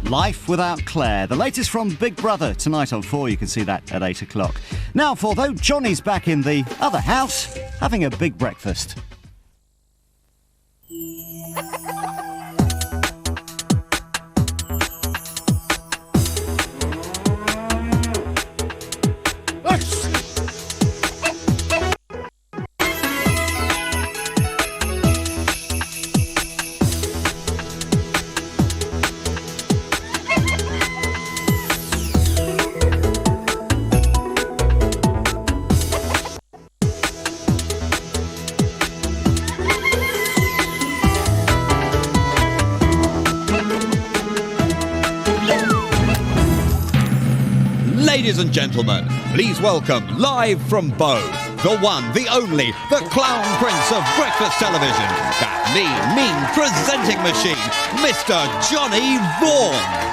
Life Without Claire, the latest from Big Brother, tonight on 4. You can see that at 8 o'clock. Now, for though Johnny's back in the other house, having a big breakfast. Ladies and gentlemen, please welcome, live from Bow, the one, the only, the clown prince of breakfast television, that mean presenting machine, Mr. Johnny Vaughan.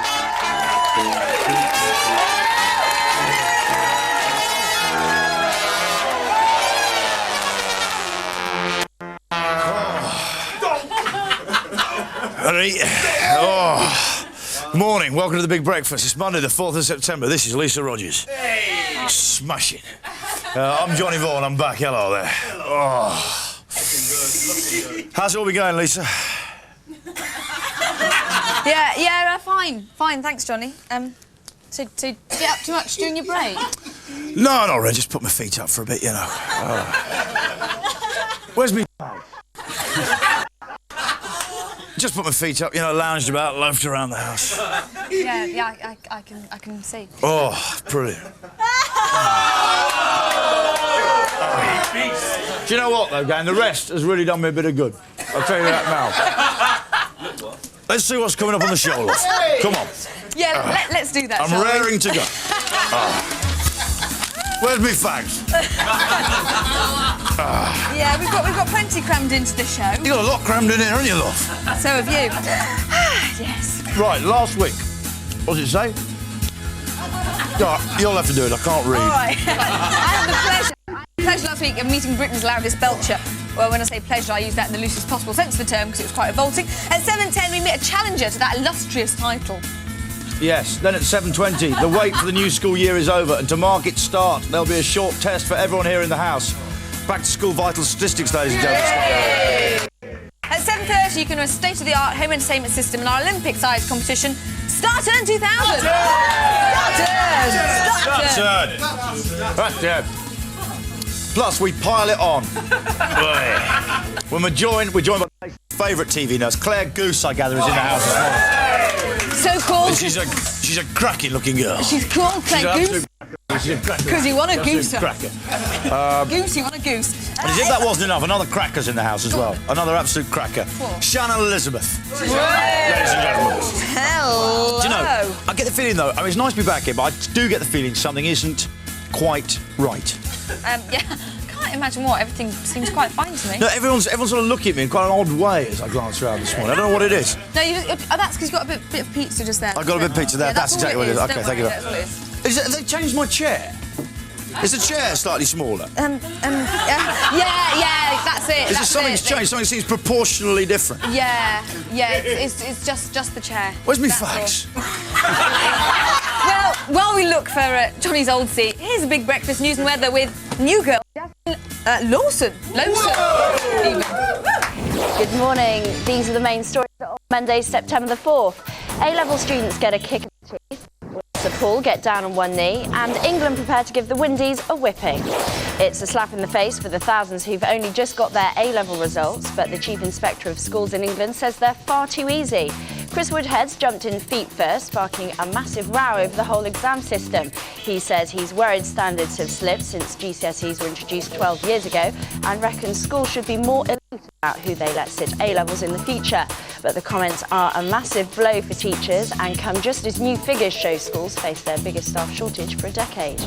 Morning, welcome to the Big Breakfast. It's Monday the 4th of September. This is Lisa Rogers. Hey. Smashing. I'm Johnny Vaughan, I'm back. Hello there. Oh. How's it all been going, Lisa? Yeah, fine, thanks, Johnny. So did you get up too much during your break? No, not really, just put my feet up for a bit, you know. Where's me? Just put my feet up, you know, lounged about, loafed around the house. Yeah, I can see. Oh, brilliant. Do you know what, though, gang? The rest has really done me a bit of good. I'll tell you that now. Let's see what's coming up on the show, love. Come on. Yeah, let's do that. I'm raring to go. Where's me fags? Yeah, we've got plenty crammed into the show. You got a lot crammed in here, haven't you, love? So have you. Yes. Right, last week. What does it say? You'll have to do it. I can't read. All right. I had the pleasure last week of meeting Britain's loudest belcher. Well, when I say pleasure, I use that in the loosest possible sense of the term because it was quite revolting. At 7:10, we met a challenger to that illustrious title. Yes, then at 7:20, the wait for the new school year is over, and to mark its start, there'll be a short test for everyone here in the house. Back to school vital statistics, ladies and gentlemen. At 7:30, you can win a state-of-the-art home entertainment system in our Olympic-sized competition, Starturn 2000. Starturn. Plus, we pile it on. When we're joined by my favourite TV nurse, Claire Goose, I gather, is in the house as well. So cool. She's a cracking-looking girl. She's called Claire Goose. Because you want a goose. Cracker. Goose, you want a goose. And as if that wasn't enough, another cracker's in the house as well. Another absolute cracker. Shannon Elizabeth. Ladies and gentlemen. Hello. Do you know, I get the feeling, though, I mean, it's nice to be back here, but I do get the feeling something isn't quite right. Yeah, I can't imagine what. Everything seems quite fine to me. No, everyone's sort of looking at me in quite an odd way as I glance around this morning. I don't know what it is. No, that's because you got a bit of pizza just there. I got a bit of pizza there. Yeah, that's exactly what it is. Okay, thank you. That's what it is. Have they changed my chair? Is the chair slightly smaller? Yeah, that's it. Is there something's changed? Something seems proportionally different. Yeah, it's just the chair. Where's me fax? Well, while we look for Johnny's old seat, here's a Big Breakfast news and weather with new girl Jasmine Lowson. Good morning. These are the main stories on Monday, September the 4th. A-level students get a kick in the teeth. Paul get down on one knee, and England prepare to give the Windies a whipping. It's a slap in the face for the thousands who've only just got their A-level results, but the Chief Inspector of Schools in England says they're far too easy. Chris Woodhead's jumped in feet first, sparking a massive row over the whole exam system. He says he's worried standards have slipped since GCSEs were introduced 12 years ago, and reckons schools should be more elite about who they let sit A-levels in the future. But the comments are a massive blow for teachers and come just as new figures show schools face their biggest staff shortage for a decade.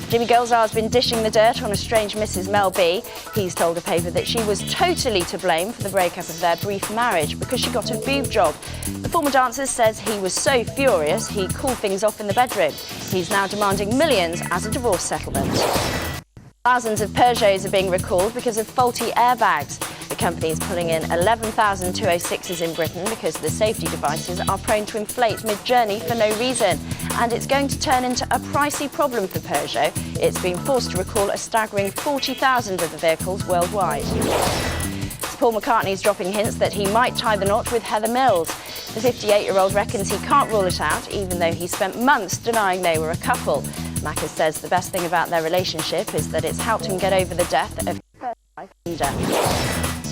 Jimmy Gulzar's been dishing the dirt on estranged Mrs Mel B. He's told a paper that she was totally to blame for the breakup of their brief marriage because she got a boob job. The former dancer says he was so furious he cooled things off in the bedroom. He's now demanding millions as a divorce settlement. Thousands of Peugeots are being recalled because of faulty airbags. The company is pulling in 11,206s in Britain because the safety devices are prone to inflate mid-journey for no reason. And it's going to turn into a pricey problem for Peugeot. It's been forced to recall a staggering 40,000 of the vehicles worldwide. Paul McCartney is dropping hints that he might tie the knot with Heather Mills. The 58-year-old reckons he can't rule it out, even though he spent months denying they were a couple. Macca says the best thing about their relationship is that it's helped him get over the death of his first wife, Linda.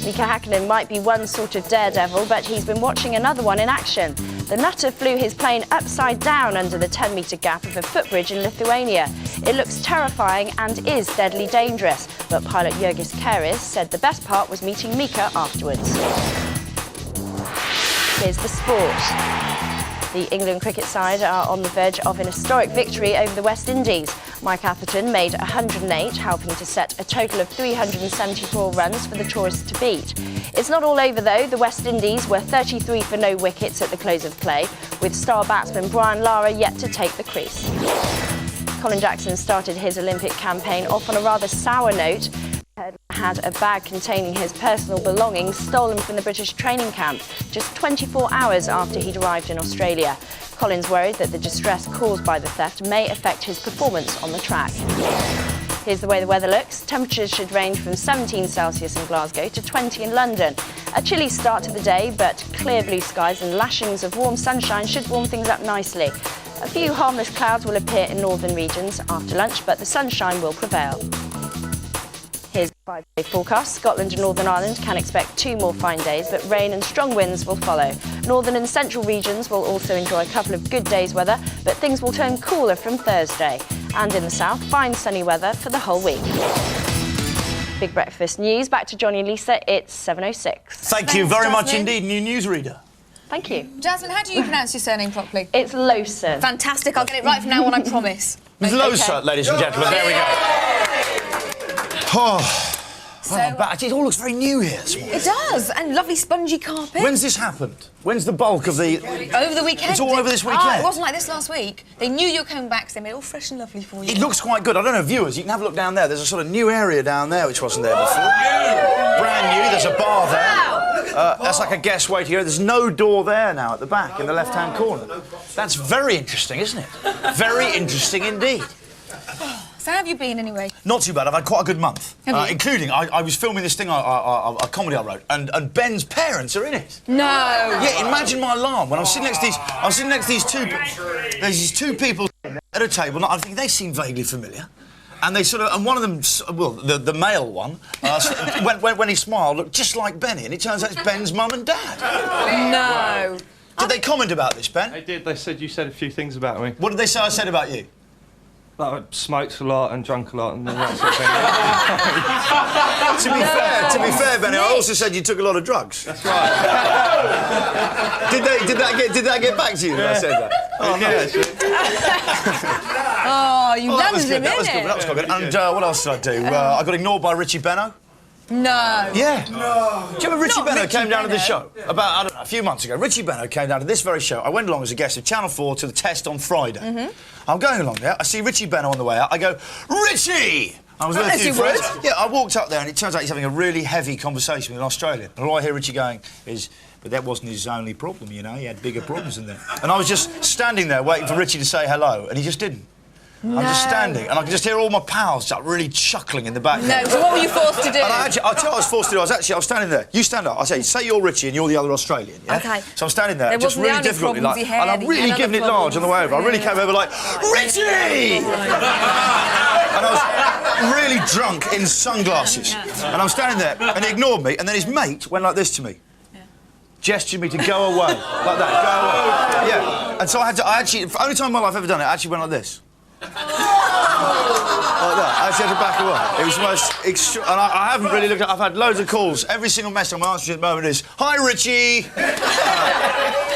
Mika Häkkinen might be one sort of daredevil, but he's been watching another one in action. The nutter flew his plane upside down under the 10-metre gap of a footbridge in Lithuania. It looks terrifying and is deadly dangerous, but pilot Jurgis Keris said the best part was meeting Mika afterwards. Here's the sport. The England cricket side are on the verge of an historic victory over the West Indies. Mike Atherton made 108, helping to set a total of 374 runs for the tourists to beat. It's not all over though. The West Indies were 33 for no wickets at the close of play, with star batsman Brian Lara yet to take the crease. Colin Jackson started his Olympic campaign off on a rather sour note. Had a bag containing his personal belongings stolen from the British training camp just 24 hours after he'd arrived in Australia. Colin's worried that the distress caused by the theft may affect his performance on the track. Here's the way the weather looks. Temperatures should range from 17 Celsius in Glasgow to 20 in London. A chilly start to the day, but clear blue skies and lashings of warm sunshine should warm things up nicely. A few harmless clouds will appear in northern regions after lunch, but the sunshine will prevail. Here's the 5-day forecast. Scotland and Northern Ireland can expect 2 more fine days, but rain and strong winds will follow. Northern and central regions will also enjoy a couple of good days' weather, but things will turn cooler from Thursday. And in the south, fine sunny weather for the whole week. Big Breakfast News. Back to Johnny and Lisa. It's 7:06. Thank you very much indeed, new newsreader. Thank you. Jasmine, how do you pronounce your surname properly? It's Lowson. Fantastic. I'll get it right from now on, I promise. Ms. Lowson, ladies and gentlemen. There we go. Oh, it all looks very new here this morning. It does, and lovely spongy carpet. When's this happened? When's the bulk of the... Over the weekend. It's all over this weekend? It wasn't like this last week. They knew you were coming back, so they made it all fresh and lovely for you. It looks quite good. I don't know, viewers, you can have a look down there. There's a sort of new area down there which wasn't there before. Brand new, there's a bar there. That's like a guest waiting area. There's no door there now at the back in the left-hand corner. That's very interesting, isn't it? Very interesting indeed. So how have you been, anyway? Not too bad. I've had quite a good month. Including, I was filming this thing, a comedy I wrote, and Ben's parents are in it. No. Yeah, imagine my alarm when I'm sitting next to these, there's these two people at a table. I think they seem vaguely familiar. And they sort of, and one of them, well, the male one, when he smiled, looked just like Benny, and it turns out it's Ben's mum and dad. No. Did they comment about this, Ben? They did. They said you said a few things about me. What did they say I said about you? Like I smoked a lot and drunk a lot and all that sort of thing. To be fair, Benny, I also said you took a lot of drugs. That's right. Did that get back to you when I said that? Oh, no. Oh, you landed him, that was good. That was quite good. And what else did I do? I got ignored by Richie Benno. No. Yeah. No. Do you remember Richie Benno came down to the show? About, I don't know, a few months ago. Richie Benno came down to this very show. I went along as a guest of Channel 4 to the test on Friday. I'm going along there. I see Richie Benno on the way out. I go, Richie! I was with a few friends. Yeah, I walked up there and it turns out he's having a really heavy conversation with an Australian. And all I hear Richie going is, but that wasn't his only problem, you know. He had bigger problems than that. And I was just standing there waiting for Richie to say hello, and he just didn't. No. I'm just standing, and I can just hear all my pals like, really chuckling in the background. No, so what were you forced to do? And I'll tell you what I was forced to do. I was standing there. You stand up. I say you're Richie and you're the other Australian. Yeah? OK. So I'm standing there, just really difficultly, like, and I'm really giving it large on the way over. I really came over like, Richie! And I was really drunk in sunglasses. And I'm standing there, and he ignored me, and then his mate went like this to me. Gestured me to go away, like that, go away. Yeah. And so I actually, the only time in my life I've ever done it, I actually went like this. Like that. I actually had to back away. It was the most and I haven't really looked at I've had loads of calls. Every single message I'm answering at the moment is, hi, Richie!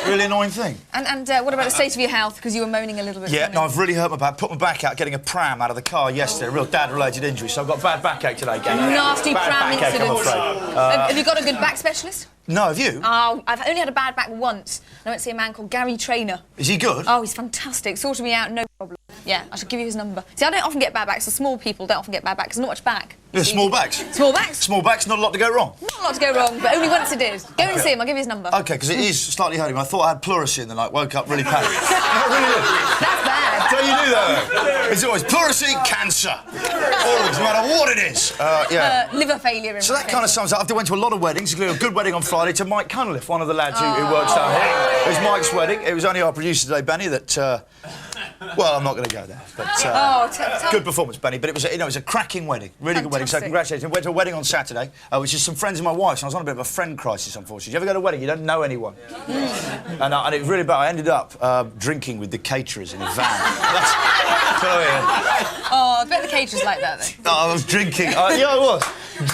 Really annoying thing. And what about the state of your health? Because you were moaning a little bit. Yeah, no, I've really hurt my back. Put my back out getting a pram out of the car yesterday. A real dad-related injury, so I've got bad backache today. Nasty pram incident. I'm afraid. Have you got a good back specialist? No, have you? Oh, I've only had a bad back once. I went to see a man called Gary Trainer. Is he good? Oh, he's fantastic. Sorted me out, no problem. Yeah, I should give you his number. See, I don't often get bad backs, so small people don't often get bad backs. There's not much back. Yeah, small bags. Small bags. Small bags, not a lot to go wrong. Not a lot to go wrong, but only once it did. Go and see him, I'll give you his number. OK, because it is slightly hurting. I thought I had pleurisy and then I woke up really panicked. I really did. That's bad. Don't you do that, though? It's always pleurisy, cancer. Always, no matter what it is. Yeah. Liver failure. So that kind of sums up. I went to a lot of weddings, including a good wedding on Friday to Mike Cunliffe, one of the lads who works down here. It was Mike's wedding. It was only our producer today, Benny, that... well, I'm not going to go there. But good performance, Benny. But it was, it was a cracking wedding, really good wedding. So congratulations. I went to a wedding on Saturday, which is some friends of my wife's. And I was on a bit of a friend crisis, unfortunately. You ever go to a wedding? You don't know anyone. And it was really bad. I ended up drinking with the caterers in a van. Oh, I bet the caterers like that, though. I was drinking. Yeah, I was.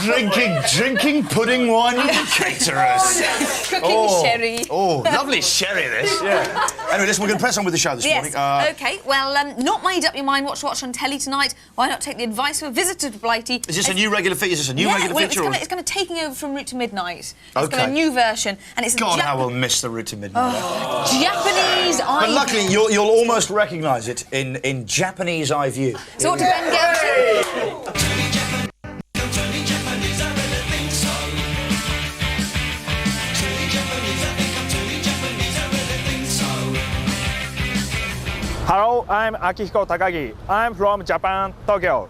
Drinking pudding wine with the caterers. Cooking sherry. Oh, lovely sherry, this. Yeah. Anyway, listen, we're going to press on with the show this morning. OK, well, not made up your mind what to watch on telly tonight. Why not take the advice of a visitor to Blighty? Is this a new regular feature? Is this a new regular feature? It's kind of taking over from Route to Midnight. It's got a new version, and it's God, how we'll miss the Route to Midnight. Japanese eye But luckily, you'll almost recognise it in Japanese eye view. So what did Ben get up to? Hello, I'm Akihiko Takagi. I'm from Japan, Tokyo.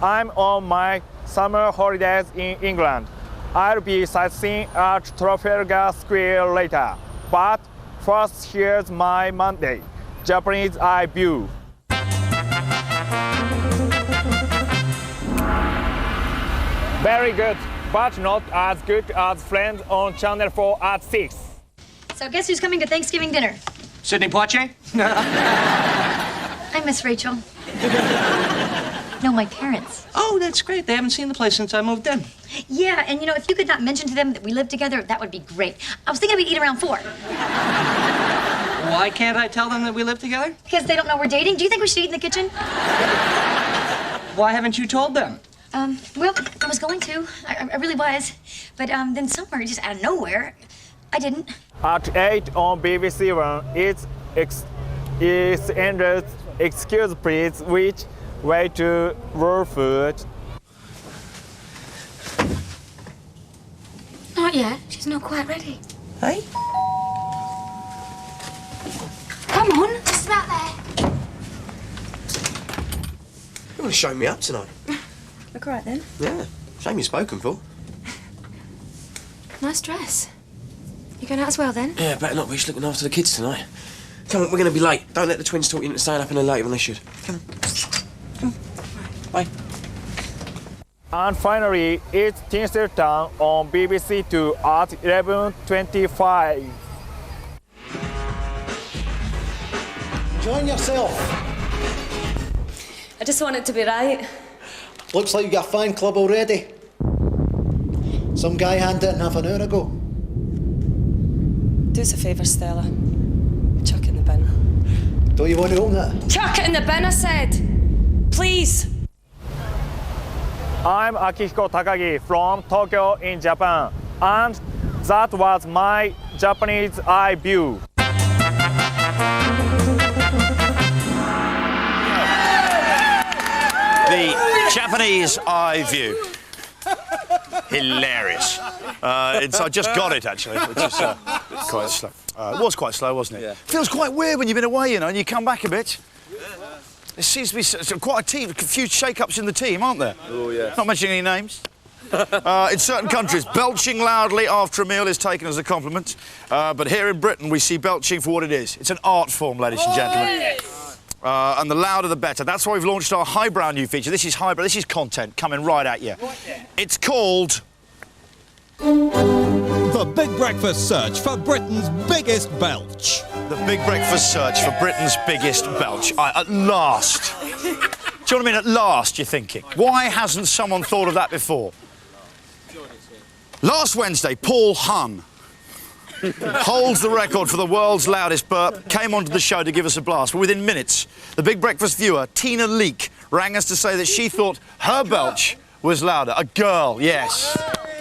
I'm on my summer holidays in England. I'll be sightseeing at Trafalgar Square later. But first, here's my Monday, Japanese eye view. Very good, but not as good as Friends on Channel 4 at 6. So guess who's coming to Thanksgiving dinner? Sidney Poitier? I miss Rachel. No, my parents. Oh, that's great. They haven't seen the place since I moved in. Yeah, and you know, if you could not mention to them that we live together, that would be great. I was thinking we'd eat around 4. Why can't I tell them that we live together? Because they don't know we're dating. Do you think we should eat in the kitchen? Why haven't you told them? Well, I was going to. I really was. But then somewhere, just out of nowhere, I didn't. At 8 on BBC One, it's ended. Excuse please, which way to raw food? Not yet. She's not quite ready. Hey? Come on, just about there. You want to show me up tonight? Look all right then. Yeah. Shame you've spoken for. Nice dress. You going out as well then? Yeah, better not. We're just looking after the kids tonight. Come on, we're going to be late. Don't let the twins talk you into staying up any later than they should. Come on. Come on. Bye. And finally, it's Tinseltown on BBC Two at 11:25. Enjoying yourself? I just want it to be right. Looks like you got a fan club already. Some guy handed it in half an hour ago. Do us a favour, Stella. Chuck it in the bin. Don't you want to own it? Chuck it in the bin, I said! Please! I'm Akihiko Takagi from Tokyo in Japan. And that was my Japanese eye view. The Japanese eye view. Hilarious. I just got it, actually, which is quite slow. It was quite slow, wasn't it? Yeah. Feels quite weird when you've been away, you know, and you come back a bit. There seems to be quite a few shake-ups in the team, aren't there? Oh, yeah. Not mentioning any names. In certain countries, belching loudly after a meal is taken as a compliment. But here in Britain, we see belching for what it is. It's an art form, ladies and gentlemen. And the louder the better. That's why we've launched our highbrow new feature. This is highbrow. This is content coming right at you. It's called... The Big Breakfast Search for Britain's Biggest Belch. The Big Breakfast Search for Britain's Biggest Belch. At last. Do you know what I mean? At last, you're thinking. Why hasn't someone thought of that before? Last Wednesday, Paul Hun holds the record for the world's loudest burp, came onto the show to give us a blast. But within minutes, the Big Breakfast viewer, Tina Leek, rang us to say that she thought her belch was louder. A girl, yes.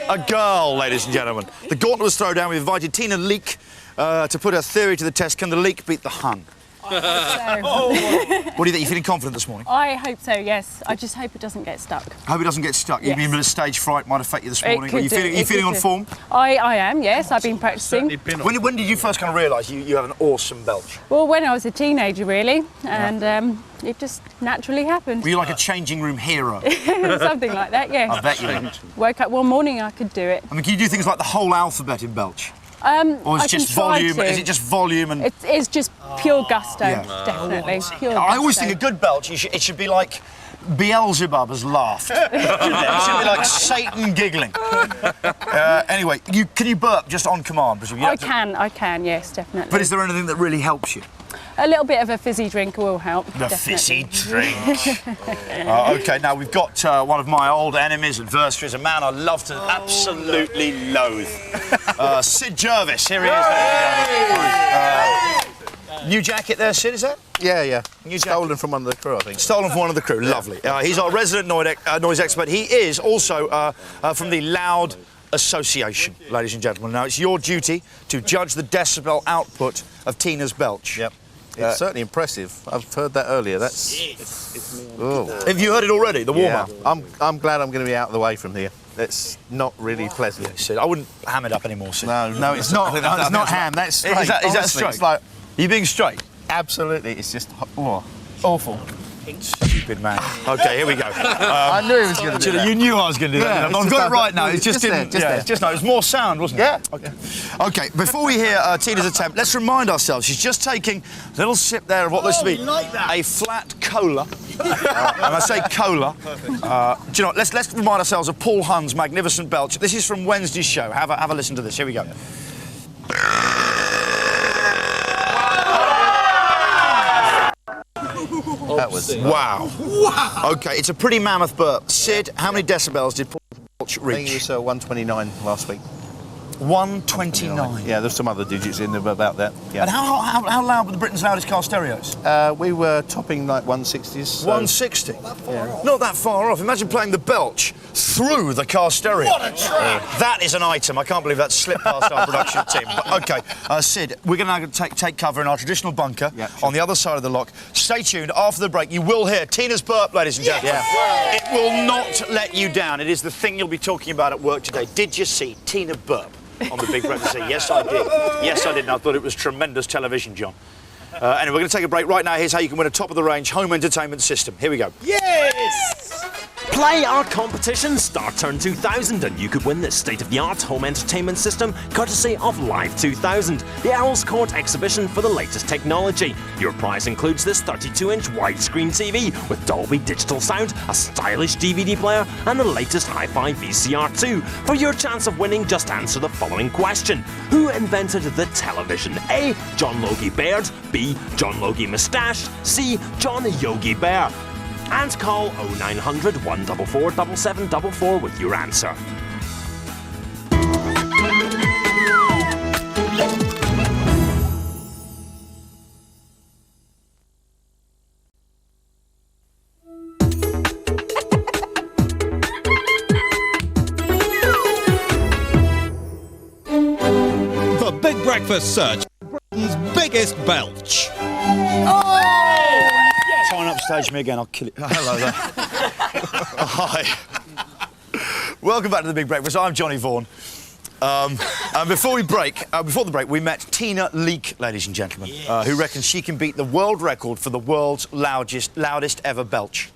A girl, ladies and gentlemen. The gauntlet was thrown down. We invited Tina Leek to put her theory to the test. Can the leek beat the Hun? What do you think? You feeling confident this morning? I hope so, yes. I just hope it doesn't get stuck. Hope it doesn't get stuck. Yes. You've been a bit of stage fright might affect you this It morning. could Are you do, feeling on form? I am, yes. I've been practising. When did you first kind of realise you have an awesome belch? Well, when I was a teenager, really, and it just naturally happened. Were you like a changing room hero? Something like that, yes. I bet you were. Woke up one morning, I could do it. I mean, can you do things like the whole alphabet in belch? Or is it just volume? Is it just volume and? It's just pure gusto, definitely. Pure I always gusto. think a good belch, it should be like Beelzebub has laughed. It should be like Satan giggling. Anyway, can you burp just on command? I can, yes, definitely. But is there anything that really helps you? A little bit of a fizzy drink will help. The definitely. fizzy drink. OK, now we've got one of my old enemies, adversaries, a man I love to absolutely loathe. Sid Jervis, here he is. New jacket there, Sid, is that? Yeah. New Stolen from one of the crew, I think. Stolen from one of the crew, lovely. He's our resident noise expert. He is also from the Loud Association, ladies and gentlemen. Now, it's your duty to judge the decibel output of Tina's belch. Yep. It's certainly impressive. I've heard that earlier. That's. Have you heard it already? The warm-up. Yeah. I'm glad I'm going to be out of the way from here. It's not really pleasant. Yeah, Sid, I wouldn't ham it up anymore, Sid. No, it's not. It's not ham. That's straight. Is that Honestly, straight? It's like, are you being straight? Absolutely. It's just awful. Stupid man. OK, here we go. I knew he was going to do that. You knew I was going to do that. I've got it right now. It just didn't. It was more sound, wasn't it? Yeah. OK, before we hear Tina's attempt, let's remind ourselves she's just taking a little sip there of what looks to be a flat cola. And I say cola. Do you know what? Let's remind ourselves of Paul Hunn's magnificent belch. This is from Wednesday's show. Have a listen to this. Here we go. That was wow. OK, it's a pretty mammoth burp. Sid, how many decibels did Paul reach? I think it was 129 last week. 129. Yeah, there's some other digits in there about that. Yeah. And how loud were the Britain's loudest car stereos? We were topping like 160s. So 160? Yeah. Not that far off. Imagine playing the belch through the car stereo. What a track! That is an item. I can't believe that slipped past our production team. But, OK, Sid, we're going to take cover in our traditional bunker on the other side of the lock. Stay tuned. After the break, you will hear Tina's burp, ladies and gentlemen. Yeah. It will not let you down. It is the thing you'll be talking about at work today. Did you see Tina burp on the Big Breakfast? Yes, I did. Yes, I did, and I thought it was tremendous television, John. Anyway, we're going to take a break right now. Here's how you can win a top-of-the-range home entertainment system. Here we go. Yes! Play our competition, Start Turn 2000, and you could win this state-of-the-art home entertainment system courtesy of Live 2000, the Owl's Court exhibition for the latest technology. Your prize includes this 32-inch widescreen TV with Dolby digital sound, a stylish DVD player, and the latest hi-fi VCR2. For your chance of winning, just answer the following question. Who invented the television? A. John Logie Baird, B. John Logie Moustache, C. John Yogi Bear. And call 0900 144 7744 with your answer. The Big Breakfast search for Britain's biggest belch. Try and upstage me again, I'll kill it. Hello there. Hi. Welcome back to the Big Breakfast. I'm Johnny Vaughan. And before the break, we met Tina Leake, ladies and gentlemen, who reckons she can beat the world record for the world's loudest ever belch.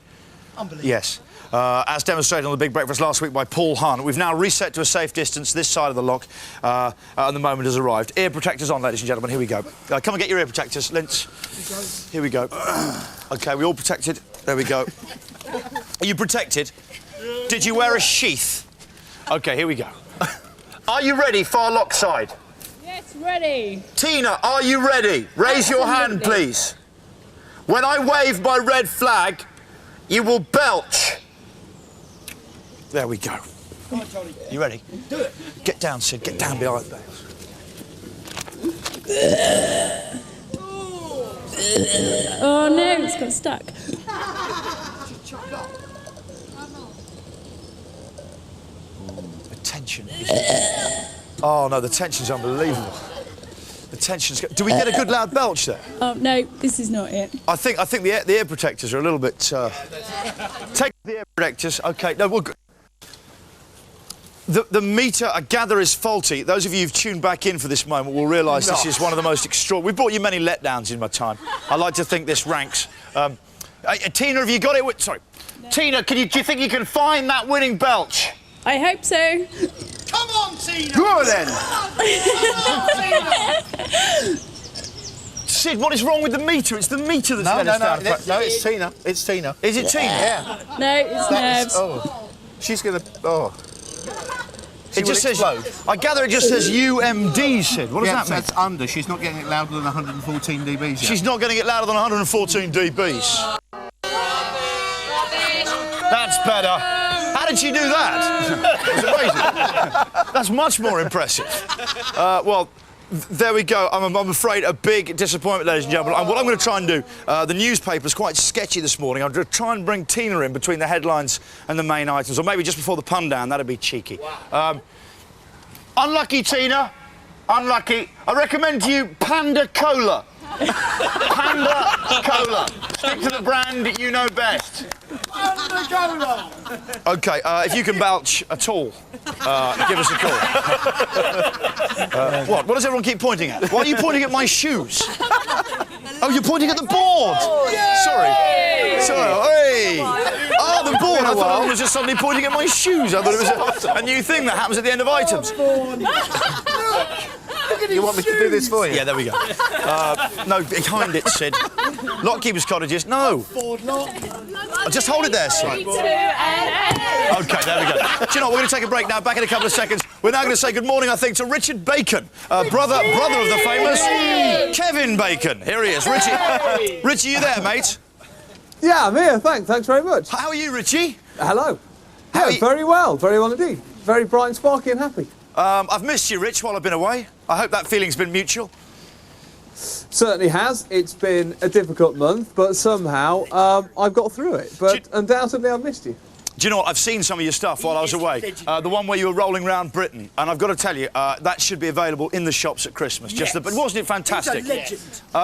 Unbelievable. Yes. As demonstrated on the Big Breakfast last week by Paul Hunn. We've now reset to a safe distance this side of the lock, and the moment has arrived. Ear protectors on, ladies and gentlemen. Here we go. Come and get your ear protectors, Linz. Here we go. OK, we all protected. There we go. Are you protected? Did you wear a sheath? OK, here we go. Are you ready, far lock side? Yes, ready. Tina, are you ready? Raise your hand, please. When I wave my red flag, you will belch. There we go. Come on, Tony. You ready? Do it. Get down, Sid. Get down behind the bales. Oh no, it's got stuck. The tension is... Oh, no, the tension's unbelievable. The tension's... Do we get a good loud belch there? Oh, no, this is not it. I think the ear protectors are a little bit... Take the ear protectors. OK, no, we're good. The meter, I gather, is faulty. Those of you who've tuned back in for this moment will realise this is one of the most extraordinary... We've brought you many letdowns in my time. I like to think this ranks. Tina, have you got it? Sorry. No. Tina, do you think you can find that winning belch? I hope so. Come on, Tina! Go then! Sid, what is wrong with the meter? It's the meter that's let us down. No, it's Tina. It's Tina. Is it Tina? Yeah. No, it's nerves. Oh, she's going to... Oh. It just says... I gather it just says UMD, Sid. What does that mean? That's under. She's not getting it louder than 114 dBs yet. She's not getting it louder than 114 dBs. That's better. How did she do that? It was amazing. That's much more impressive. Well, there we go. I'm afraid a big disappointment, ladies and gentlemen. And what I'm going to try and do, the newspaper's quite sketchy this morning. I'm going to try and bring Tina in between the headlines and the main items, or maybe just before the pun down. That'd be cheeky. Unlucky, Tina. Unlucky. I recommend to you Panda Cola. Panda Cola. Stick to the brand you know best. Panda Cola. OK, if you can belch at all, give us a call. What does everyone keep pointing at? Why are you pointing at my shoes? Oh, you're pointing at the board. Sorry. Hey. Oh, the board. I thought everyone was just suddenly pointing at my shoes. I thought it was a new thing that happens at the end of items. You want me to do this for you? Yeah, there we go. No, behind it, Sid. Lockkeeper's cottages. No. Just hold it there, Sid. OK, there we go. Do you know what? We're going to take a break now. Back in a couple of seconds. We're now going to say good morning, I think, to Richard Bacon, brother of the famous Kevin Bacon. Here he is. Richie, you there, mate? Yeah, I'm here. Thanks very much. How are you, Richie? Hello. Yeah, very well indeed. Very bright and sparky and happy. I've missed you, Rich, while I've been away. I hope that feeling's been mutual. Certainly has. It's been a difficult month, but somehow I've got through it. But undoubtedly I've missed you. Do you know what? I've seen some of your stuff while I was away. The one where you were rolling around Britain. And I've got to tell you, that should be available in the shops at Christmas. Yes. But wasn't it fantastic? He's a legend.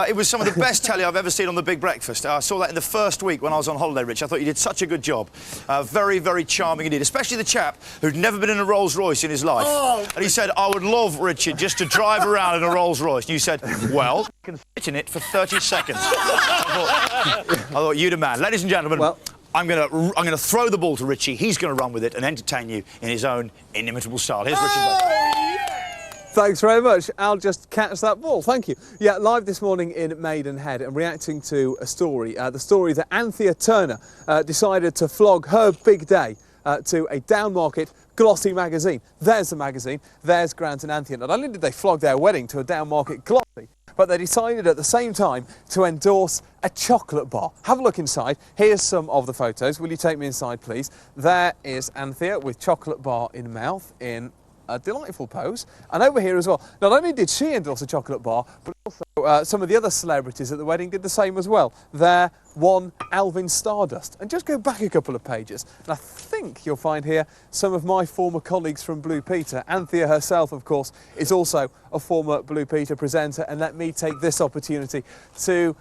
It was some of the best telly I've ever seen on The Big Breakfast. I saw that in the first week when I was on holiday, Rich. I thought you did such a good job. Very, very charming indeed. Especially the chap who'd never been in a Rolls Royce in his life. Oh. And he said, I would love, Richard, just to drive around in a Rolls Royce. And you said, well, you can fit in it for 30 seconds. I thought you'd a man. Ladies and gentlemen, well, I'm going to throw the ball to Richie. He's going to run with it and entertain you in his own inimitable style. Here's Richard Bacon. Thanks very much. I'll just catch that ball. Thank you. Yeah, live this morning in Maidenhead and reacting to a story, the story that Anthea Turner decided to flog her big day to a downmarket glossy magazine. There's the magazine. There's Grant and Anthea. Not only did they flog their wedding to a downmarket glossy, but they decided at the same time to endorse a chocolate bar. Have a look inside. Here's some of the photos. Will you take me inside, please? There is Anthea with chocolate bar in mouth in a delightful pose. And over here as well, not only did she endorse a chocolate bar, but also some of the other celebrities at the wedding did the same as well. There, one Alvin Stardust. And just go back a couple of pages, and I think you'll find here some of my former colleagues from Blue Peter. Anthea herself, of course, is also a former Blue Peter presenter, and let me take this opportunity to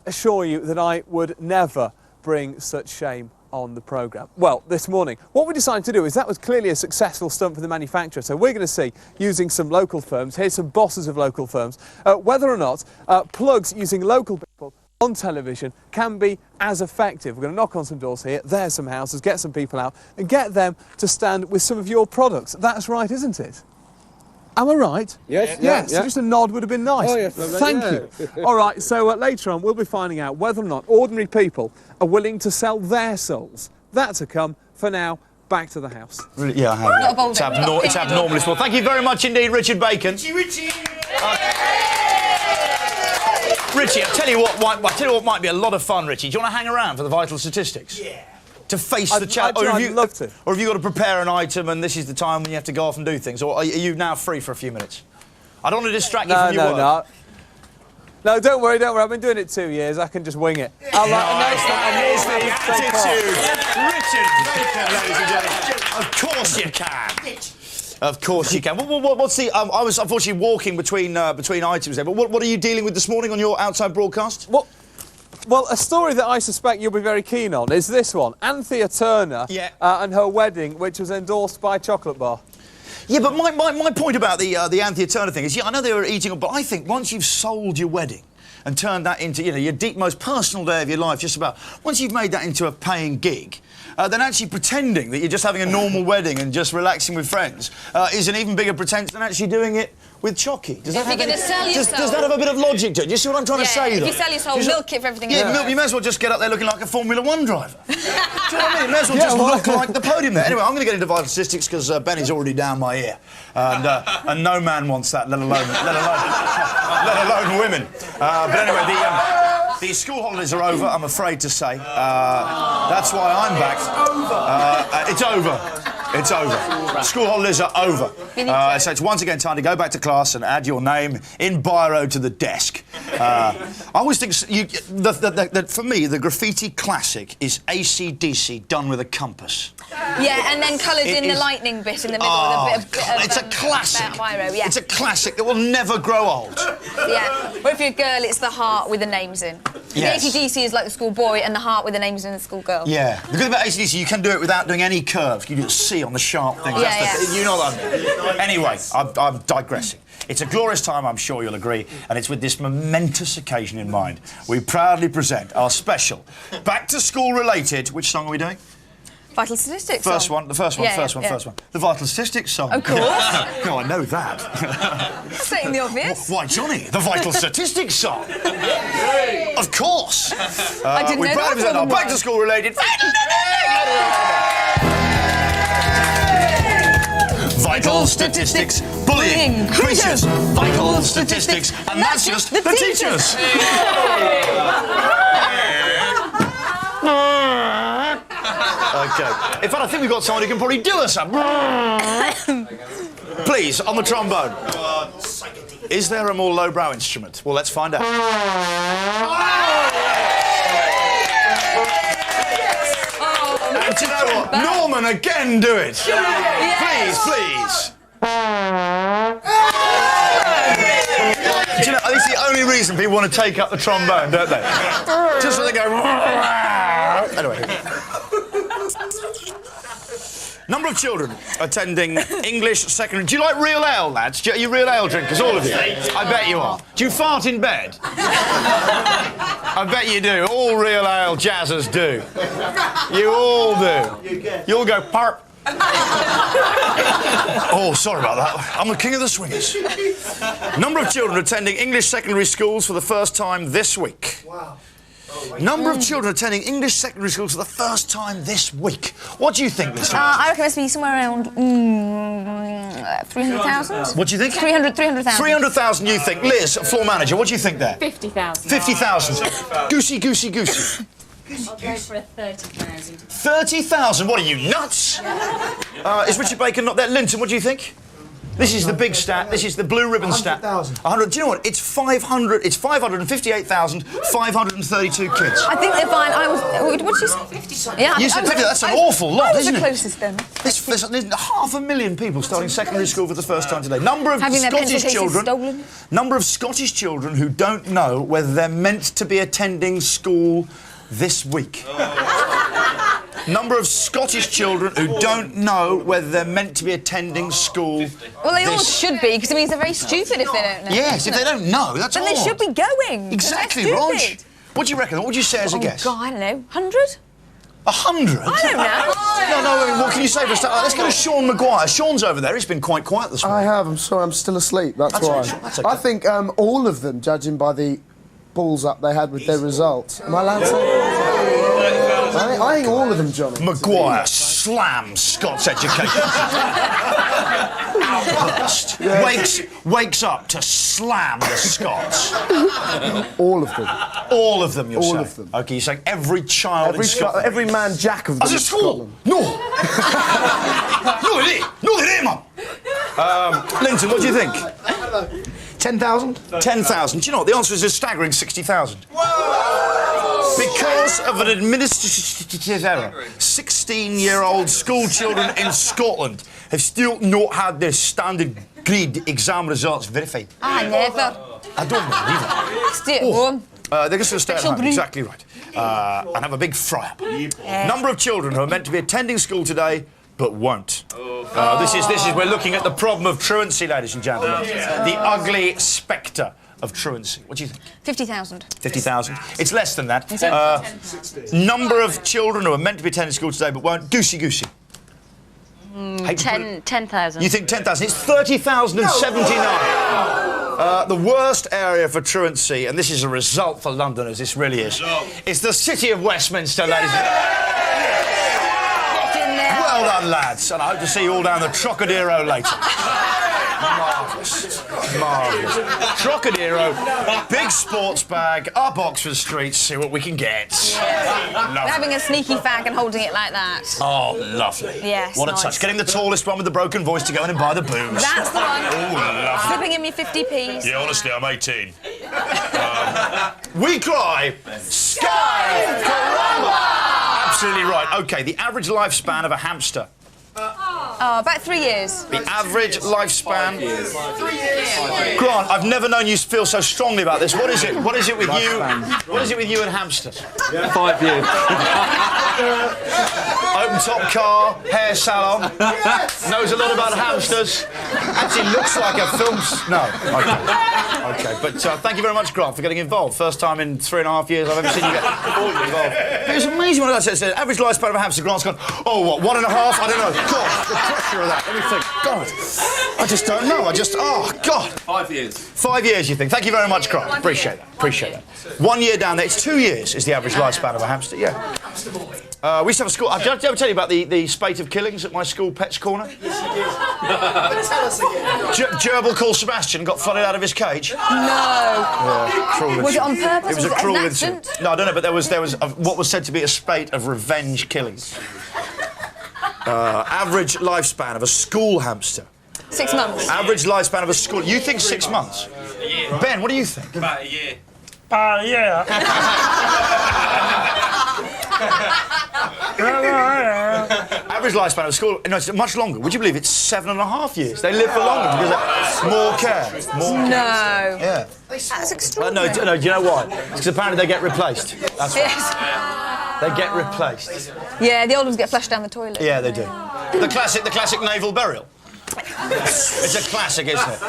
assure you that I would never bring such shame on the programme. Well, this morning, what we decided to do is that was clearly a successful stunt for the manufacturer, so we're going to see, using some local firms, here's some bosses of local firms, whether or not plugs using local people on television can be as effective. We're going to knock on some doors here, there's some houses, get some people out and get them to stand with some of your products. That's right, isn't it? Am I right? Yes. Yes, so just a nod would have been nice. Oh, yes. Thank you. All right, so later on we'll be finding out whether or not ordinary people are willing to sell their souls. That's a come. For now, back to the house. Really? Yeah, I have. It's abnormally small. Thank you very much indeed, Richard Bacon. Richie! Richie, I tell you what might be a lot of fun, Richie. Do you want to hang around for the vital statistics? Yeah. To face the chat, I'd love to. Or have you got to prepare an item and this is the time when you have to go off and do things? Or are you now free for a few minutes? I don't want to distract you from your work. No, don't worry. I've been doing it 2 years. I can just wing it. I'll Here's the attitude. Richard Bacon, ladies and gentlemen. Of course you can. Of course you can. What's the... I was unfortunately walking between items there, but what are you dealing with this morning on your outside broadcast? Well, a story that I suspect you'll be very keen on is this one. Anthea Turner and her wedding, which was endorsed by Chocolate Bar. Yeah, but my point about the Anthea Turner thing is, I know they were eating, but I think once you've sold your wedding and turned that into, your deep, most personal day of your life, just about, once you've made that into a paying gig, then actually pretending that you're just having a normal wedding and just relaxing with friends is an even bigger pretense than actually doing it with Chocky. Does that have a bit of logic to it? Do you see what I'm trying to say, though? If you sell your soul, milk it for everything else. Yeah, you may as well just get up there looking like a Formula 1 driver. Do you know what I mean? You may as well just look like the podium there. Anyway, I'm going to get into vital statistics because Benny's already down my ear. And no man wants that, let alone women. But anyway, the school holidays are over, I'm afraid to say. That's why I'm back. It's over. It's over. School holidays are over. So it's once again time to go back to class and add your name in biro to the desk. I always think that for me, the graffiti classic is AC/DC done with a compass. Yeah, and then coloured in the lightning bit in the middle with a bit of it's a classic. biro, yeah. It's a classic that will never grow old. Yeah, or if you're a girl, it's the heart with the names in. Yes. The AC/DC is like the school boy and the heart with the names in the school girl. Yeah. The good thing about AC/DC, you can do it without doing any curves. You can do a C on the sharp things. You know what I mean. Anyway, I'm digressing. It's a glorious time, I'm sure you'll agree, and it's with this momentous occasion in mind we proudly present our special back-to-school related... Which song are we doing? Vital Statistics The first one. one. The Vital Statistics song. Of course. No, I know that. Stating the obvious. Why, Johnny, the Vital Statistics song. Of course. I didn't know that was our back-to-school related... Vital statistics, bullying, creatures, vital statistics, and that's just the teachers. Okay. In fact, I think we've got someone who can probably do us up. Please, on the trombone. Is there a more lowbrow instrument? Well, let's find out. And do you know what? Norman, again, do it. Please, please. Do you know, this is the only reason people want to take up the trombone, don't they? Just so they go... Anyway. Number of children attending English secondary... Do you like real ale, lads? Are you real ale drinkers, all of you? I bet you are. Do you fart in bed? I bet you do. All real ale jazzers do. You all do. You all go, parp. Oh, sorry about that. I'm the king of the swingers. Number of children attending English secondary schools for the first time this week. Wow. Number of children attending English secondary schools for the first time this week. What do you think this week? I reckon it must be somewhere around 300,000. What do you think? 300,000. 300,000 you think. Liz, floor manager, what do you think there? 50,000. 50,000. Goosey, goosey, goosey. I'll go for a 30,000. 30,000? What are you, nuts? Is Richard Bacon not there? Linton, what do you think? This is the big stat. This is the blue ribbon stat. 100,000. Do you know what? It's 500. It's 558,532 kids. I think they're fine. What did you say? 50,000. Yeah. You said 50. That's an awful lot, isn't it? I was the closest then. There's 500,000 people starting secondary school for the first time today. Number of Scottish children. Stolen. Number of Scottish children who don't know whether they're meant to be attending school this week. Number of Scottish children who don't know whether they're meant to be attending school. Well, they all should be, because it means they're very stupid if they don't know. Yes, if they don't know, that's then odd. Then they should be going. Exactly, Rog. What do you reckon? What would you say as a guess? God, I don't know. 100? 100? I don't know. No, what can you say for a start? Let's go to Sean Maguire. Sean's over there. He's been quite quiet this morning. I have. I'm sorry. I'm still asleep. That's why. Right, that's okay. I think all of them, judging by the balls up they had with their results. Am I allowed to say? I think all of them, Johnny. Maguire slams Scott's education. Outburst. Wakes up to slam the Scots. All of them. All of them, you're saying? All of them. OK, you're saying every child in Scotland. Every man jack of them in Scotland. No! No, it ain't. No, it ain't, man. Linton, what do you think? 10,000? 10,000. Do you know what? The answer is a staggering 60,000. Because of an administrative error, 16-year-old school children in Scotland have still not had their standard grade exam results verified. Never. I don't believe it. Stay at home. They're just going to stay at home, exactly right. And have a big fry-up. Number of children who are meant to be attending school today, but won't. This is we're looking at the problem of truancy, ladies and gentlemen. The ugly spectre of truancy. What do you think? 50,000. 50,000. It's less than that. Number of children who are meant to be attending school today, but won't. Goosey. 10,000. You think 10,000? It's 30,079. The worst area for truancy, and this is a result for Londoners, this really is the city of Westminster, ladies and gentlemen. Well done, lads, and I hope to see you all down the Trocadero later. Marvellous. Trocadero, big sports bag, up Oxford Street, see what we can get. Having a sneaky fag and holding it like that. Oh, lovely. Yes, what a touch. Getting the tallest one with the broken voice to go in and buy the booze. That's the one. Oh, lovely. Slipping him your 50p's. Yeah, honestly, I'm 18. We cry, Sky Caramba! Absolutely right. OK, the average lifespan of a hamster. About 3 years. The average lifespan. 3 years. Grant, I've never known you feel so strongly about this. What is it? What is it with you? What is it with you and hamsters? 5 years. Open top car, hair salon. Knows a lot about hamsters. Actually looks like a film. No. OK. But thank you very much, Grant, for getting involved. First time in 3.5 years I've ever seen you get involved. It was amazing when I said average lifespan of a hamster. Grant's gone, oh, what, 1.5? I don't know. God, the pressure of that. Let me think. God, I just don't know. Oh, God. 5 years. 5 years, you think? Thank you very much, Grant. Appreciate that. 1 year down there. It's 2 years is the average lifespan of a hamster. Yeah. We used to have a school. Did I ever tell you about the spate of killings at my school, Pets Corner? Yes, you did. Tell us again. Gerbil called Sebastian got flooded out of his cage. No. Yeah, cruel was it on purpose? It was a cruel incident. No, I don't know, but there was what was said to be a spate of revenge killings. Average lifespan of a school hamster. 6 months. Average lifespan of a school. You think 6 months? Ben, what do you think? About a year. About a year. Average lifespan of a school, no, it's much longer. Would you believe it's 7.5 years? They live for longer because of more care. No. Yeah. That's extraordinary. No, do you know why? It's because apparently they get replaced. That's right. They get replaced. Yeah, the old ones get flushed down the toilet. Yeah, they do. The classic naval burial. It's a classic, isn't it?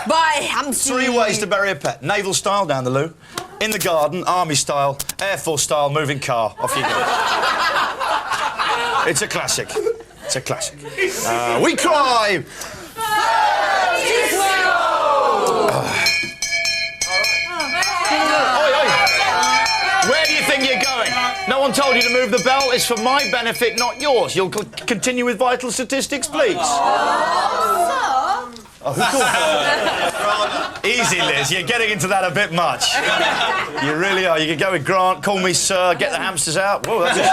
Bye, hamster. 3 ways to bury a pet. Naval style, down the loo. In the garden, army style. Air Force style, moving car. Off you go. It's a classic. We cry! Where do you think you're going? No one told you to move the bell. It's for my benefit, not yours. You'll continue with vital statistics, please. Oh, who called that? Easy, Liz. You're getting into that a bit much. You really are. You can go with Grant, call me sir, get the hamsters out. Whoa, that's a show.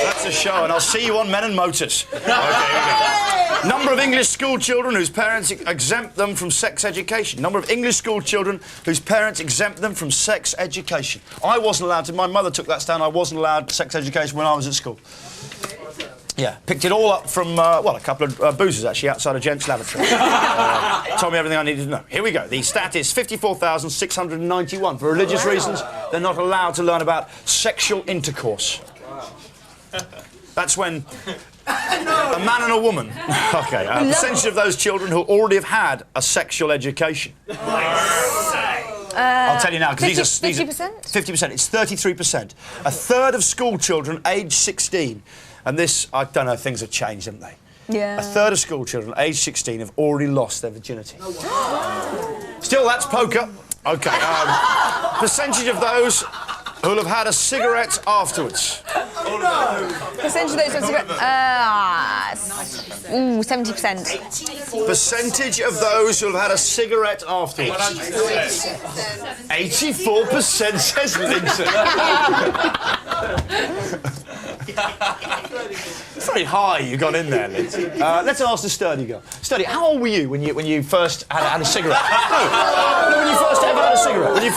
That's a show. And I'll see you on Men and Motors. Okay. Number of English school children whose parents exempt them from sex education. Number of English school children whose parents exempt them from sex education. I wasn't allowed to. My mother took that stand. I wasn't allowed sex education when I was at school. Yeah, picked it all up from, a couple of boozers, actually, outside a gents' lavatory. Told me everything I needed to know. Here we go. The stat is 54,691. For religious reasons, they're not allowed to learn about sexual intercourse. That's when a man and a woman... OK, a percentage of those children who already have had a sexual education. I'll tell you now, because these are... 50%? 50%. It's 33%. A third of school children aged 16... And this, I don't know, things have changed, haven't they? Yeah. A third of school children aged 16 have already lost their virginity. Still, that's poker. OK. Percentage of those who'll have had a cigarette afterwards. Percentage of those who have 70%. Percentage of those who'll have had a cigarette afterwards. 84% says Linton. Very high you got in there, Liz. Let's ask the sturdy girl. Sturdy, how old were you when you first had a cigarette? No, when you first ever had a cigarette? When you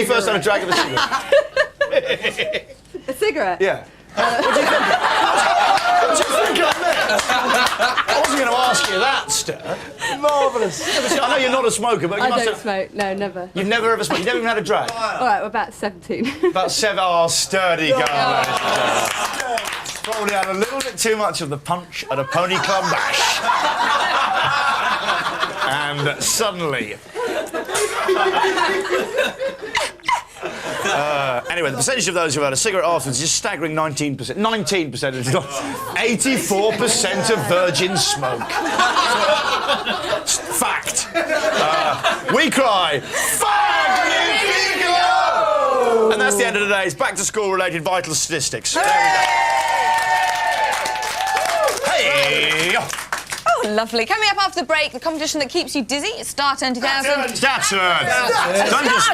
first had a drag of a cigarette? A cigarette? Yeah. What do you think? What do you think I meant? I wasn't going to ask you that, Sturt. Marvellous. I know you're not a smoker, but you must don't have... smoke. No, never. You've never ever smoked? You've never even had a drag? All right, we're about 17. About 7... Oh, sturdy girl, ladies and gentlemen. Probably had a little bit too much of the punch at a pony club bash. And suddenly... Anyway, the percentage of those who had a cigarette afterwards is just staggering 19%. 19% of 84% of virgins smoke. Fact. We cry, fag you people! And that's the end of today's back-to-school-related vital statistics. There we go. Hey! Oh, lovely. Coming up after the break, the competition that keeps you dizzy. It's Star Turn 2000. Star Turn.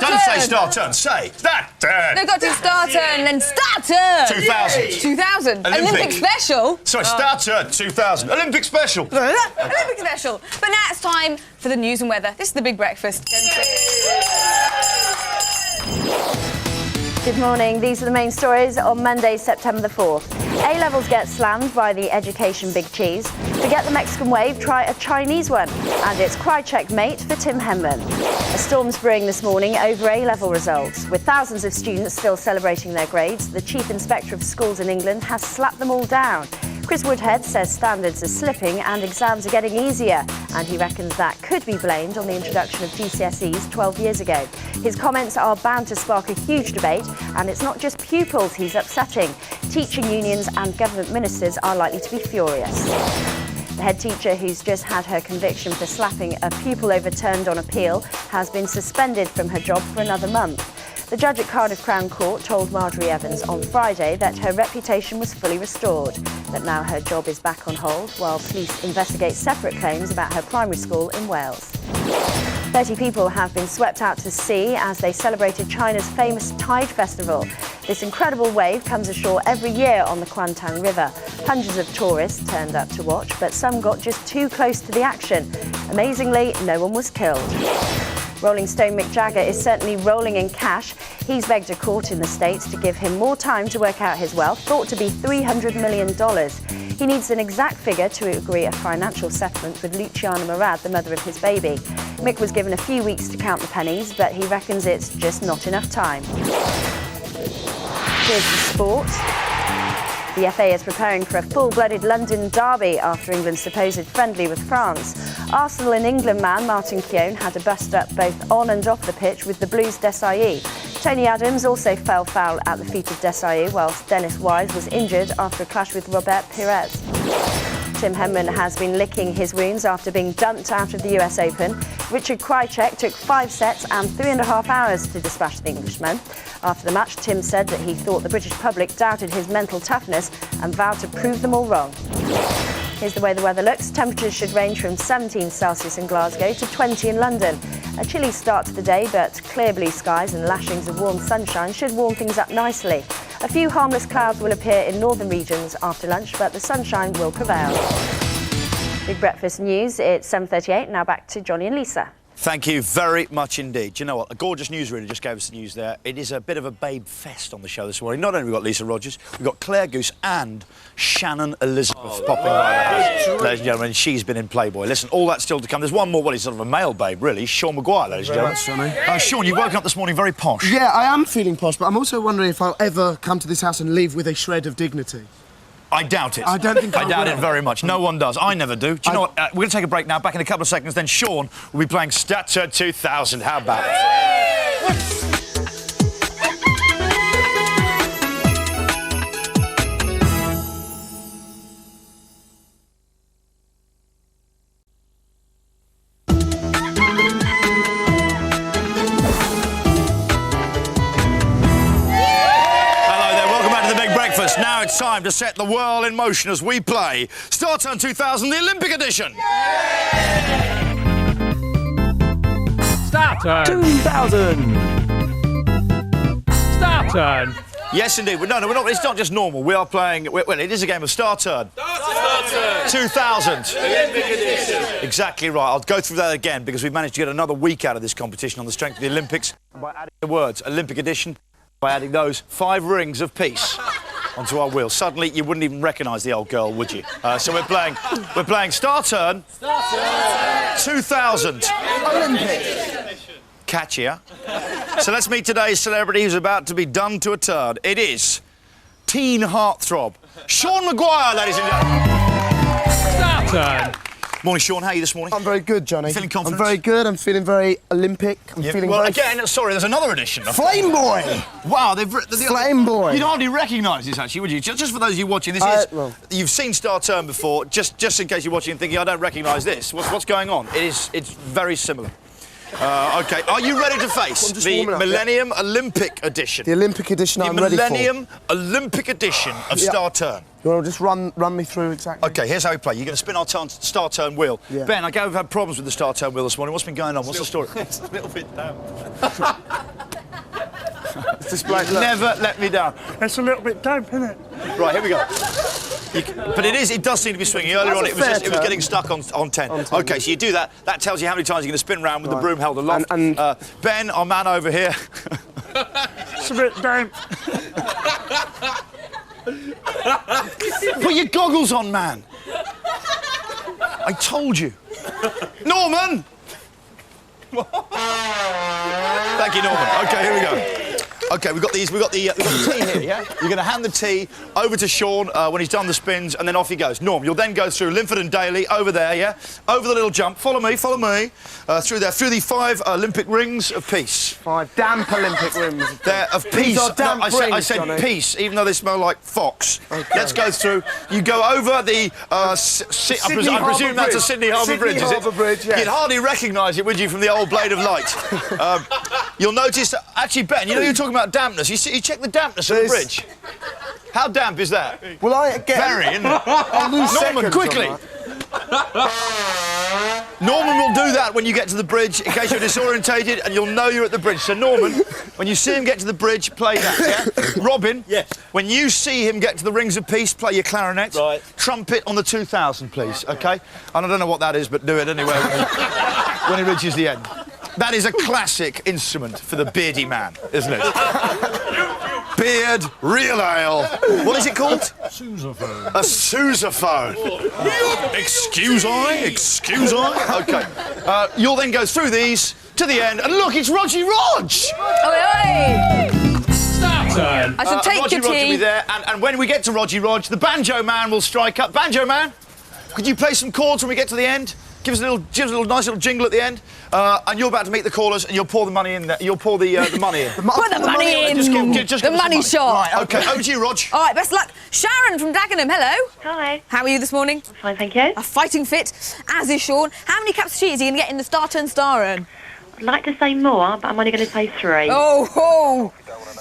Don't say Star Turn. Say Star Turn. No, got to Star Turn and then Star Turn. 2000. 2000. Olympic special. Sorry, Star Turn 2000. Olympic special. Olympic special. But now it's time for the news and weather. This is the Big Breakfast. Good morning. These are the main stories on Monday, September the 4th. A-levels get slammed by the education big cheese. Forget the Mexican wave, try a Chinese one. And it's cry checkmate for Tim Henman. A storm's brewing this morning over A-level results. With thousands of students still celebrating their grades, the Chief Inspector of Schools in England has slapped them all down. Chris Woodhead says standards are slipping and exams are getting easier, and he reckons that could be blamed on the introduction of GCSEs 12 years ago. His comments are bound to spark a huge debate, and it's not just pupils he's upsetting. Teaching unions and government ministers are likely to be furious. The head teacher, who's just had her conviction for slapping a pupil overturned on appeal, has been suspended from her job for another month. The judge at Cardiff Crown Court told Marjorie Evans on Friday that her reputation was fully restored, but now her job is back on hold while police investigate separate claims about her primary school in Wales. 30 people have been swept out to sea as they celebrated China's famous Tide Festival. This incredible wave comes ashore every year on the Kuantan River. Hundreds of tourists turned up to watch, but some got just too close to the action. Amazingly, no one was killed. Rolling Stone Mick Jagger is certainly rolling in cash. He's begged a court in the States to give him more time to work out his wealth, thought to be $300 million. He needs an exact figure to agree a financial settlement with Luciana Murad, the mother of his baby. Mick was given a few weeks to count the pennies, but he reckons it's just not enough time. Here's the sport. The FA is preparing for a full-blooded London derby after England's supposed friendly with France. Arsenal and England man Martin Keown had a bust-up both on and off the pitch with the Blues' Desailly. Tony Adams also fell foul at the feet of Desailly, whilst Dennis Wise was injured after a clash with Robert Pires. Tim Henman has been licking his wounds after being dumped out of the US Open. Richard Krajicek took 5 sets and 3.5 hours to dispatch the Englishman. After the match, Tim said that he thought the British public doubted his mental toughness and vowed to prove them all wrong. Here's the way the weather looks. Temperatures should range from 17 Celsius in Glasgow to 20 in London. A chilly start to the day, but clear blue skies and lashings of warm sunshine should warm things up nicely. A few harmless clouds will appear in northern regions after lunch, but the sunshine will prevail. Big Breakfast News, it's 7:38. Now back to Johnny and Lisa. Thank you very much indeed. Do you know what? A gorgeous newsreader just gave us the news there. It is a bit of a babe fest on the show this morning. Not only have we got Lisa Rogers, we've got Claire Goose and Shannon Elizabeth popping by the house. Ladies and gentlemen, she's been in Playboy. Listen, all that's still to come. There's one more, well, he's sort of a male babe, really. Sean Maguire, ladies and gentlemen. Sean, you've woken up this morning very posh. Yeah, I am feeling posh, but I'm also wondering if I'll ever come to this house and leave with a shred of dignity. I doubt it. I don't think I doubt will. it very much. No one does. I never do. Do you know what? We're going to take a break now. Back in a couple of seconds. Then Sean will be playing Stature 2000. How about it? Now it's time to set the world in motion as we play Star Turn 2000, the Olympic edition. Star Turn 2000. Star Turn Yes, indeed. No, we're not. It's not just normal. We are playing. Well, it is a game of Star Turn. Star Turn. 2000. Olympic edition. Exactly right. I'll go through that again because we've managed to get another week out of this competition on the strength of the Olympics by adding the words Olympic edition, by adding those 5 rings of peace onto our wheel. Suddenly, you wouldn't even recognise the old girl, would you? So we're playing Star Turn. Star Turn. 2000. Olympic. Catchier. So let's meet today's celebrity who's about to be done to a turd. It is teen heartthrob, Sean Maguire, ladies and gentlemen. Star Turn. Morning, Sean. How are you this morning? I'm very good, Johnny. Feeling confident? I'm very good. I'm feeling very Olympic. I'm feeling well, very... again, sorry, there's another edition. Flame Boy! Wow, Flame Boy. You'd hardly recognise this, actually, would you? Just for those of you watching, this is... Well. You've seen Star Turn before, just in case you're watching and thinking, I don't recognise this. What's going on? It's very similar. OK, are you ready to face the Millennium Olympic edition? The Olympic edition I'm ready for. The Millennium Olympic edition of Star Turn. You want to just run me through exactly? OK, here's how we play. You're going to spin our Star Turn wheel. Yeah. Ben, I gather we've had problems with the Star Turn wheel this morning. What's been going on? What's the story? It's a little bit down. Never let me down. It's a little bit damp, isn't it? Right, here we go. But it does seem to be swinging. Earlier on, it was getting stuck on 10. OK, so you do that. That tells you how many times you're going to spin round with the broom held aloft. Ben, our man over here. It's a bit damp. Put your goggles on, man. I told you. Norman! Thank you, Norman. OK, here we go. OK, we've got the tea here, yeah? You're going to hand the tea over to Sean when he's done the spins, and then off he goes. Norm, you'll then go through Linford and Daly, over there, yeah? Over the little jump. Follow me. Through there, through the 5 Olympic rings of peace. 5 damp Olympic rings. They're of peace. These are damp rings, I said Johnny. peace, even though they smell like fox. Okay. Let's go through. You go over the... I presume that's a Sydney Harbour Bridge, is it? Harbour Bridge, yes. You'd hardly recognise it, would you, from the old Blade of Light? You'll notice that... Actually, Ben, you know you're talking about dampness. You check the dampness of the bridge. How damp is that? Well, I get... Very, isn't it? I'll lose Norman, seconds quickly! Norman will do that when you get to the bridge, in case you're disorientated, and you'll know you're at the bridge. So, Norman, when you see him get to the bridge, play that, yeah? Robin, yes. When you see him get to the Rings of Peace, play your clarinet. Right. Trumpet on the 2000, please, OK? And I don't know what that is, but do it anyway when he reaches the end. That is a classic instrument for the beardy man, isn't it? Beard, real ale. What is it called? Sousaphone. A sousaphone. Excuse I. OK. You'll then go through these to the end, and look, it's Roger Rog. Oi, Star Turn. I shall take Roger your Rog will tea. be there, and when we get to Roger Rog, the banjo man will strike up. Banjo man, could you play some chords when we get to the end? Give us a little nice little jingle at the end, and you're about to meet the callers, and you'll pour the money in there. You'll pour the money in. Put the money in. Just the money shot. Right, OK, over to you, Rog. All right, best of luck. Sharon from Dagenham, hello. Hi. How are you this morning? Fine, thank you. A fighting fit, as is Sean. How many cups of tea is he going to get in the Star Turn Star Earn? I'd like to say more, but I'm only going to say 3. Oh,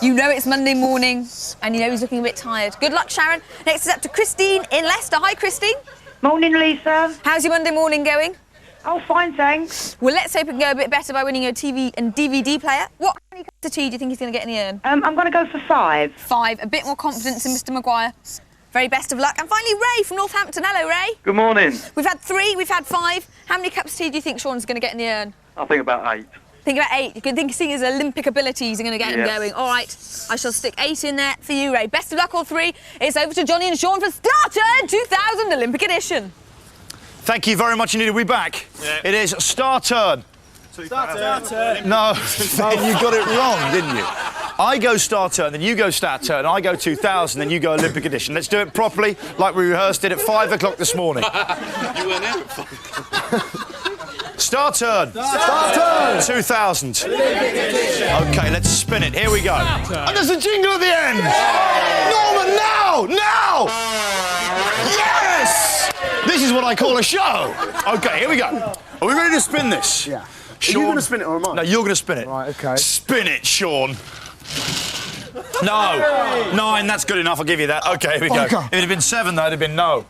you know it's Monday morning, and you know he's looking a bit tired. Good luck, Sharon. Next is up to Christine in Leicester. Hi, Christine. Morning, Lisa. How's your Monday morning going? Oh, fine, thanks. Well, let's hope it can go a bit better by winning your TV and DVD player. What many cups of tea do you think he's going to get in the urn? I'm going to go for 5. 5. A bit more confidence in Mr. Maguire. Very best of luck. And finally, Ray from Northampton. Hello, Ray. Good morning. We've had 3, we've had 5. How many cups of tea do you think Sean's going to get in the urn? I think about 8. Think about 8. You can think seeing his Olympic abilities are going to get him going. All right, I shall stick 8 in there for you, Ray. Best of luck, all 3. It's over to Johnny and Sean for Star Turn 2000 Olympic edition. Thank you very much indeed. We'll be back. Yeah. It is Star Turn. Star Turn. No, you got it wrong, didn't you? I go Star Turn, then you go Star Turn, I go 2000, then you go Olympic edition. Let's do it properly, like we rehearsed it at 5 o'clock this morning. You weren't there at 5. Star Turn. Star Turn. 2000. OK, let's spin it. Here we go. And there's a jingle at the end. Norman, now! Yes! This is what I call a show. OK, here we go. Are we ready to spin this? Yeah. Sean, Are you going to spin it or am I? No, you're going to spin it. Right, OK. Spin it, Sean. No. 9, that's good enough, I'll give you that. OK, here we go. Okay. If it had been 7, that'd have been no.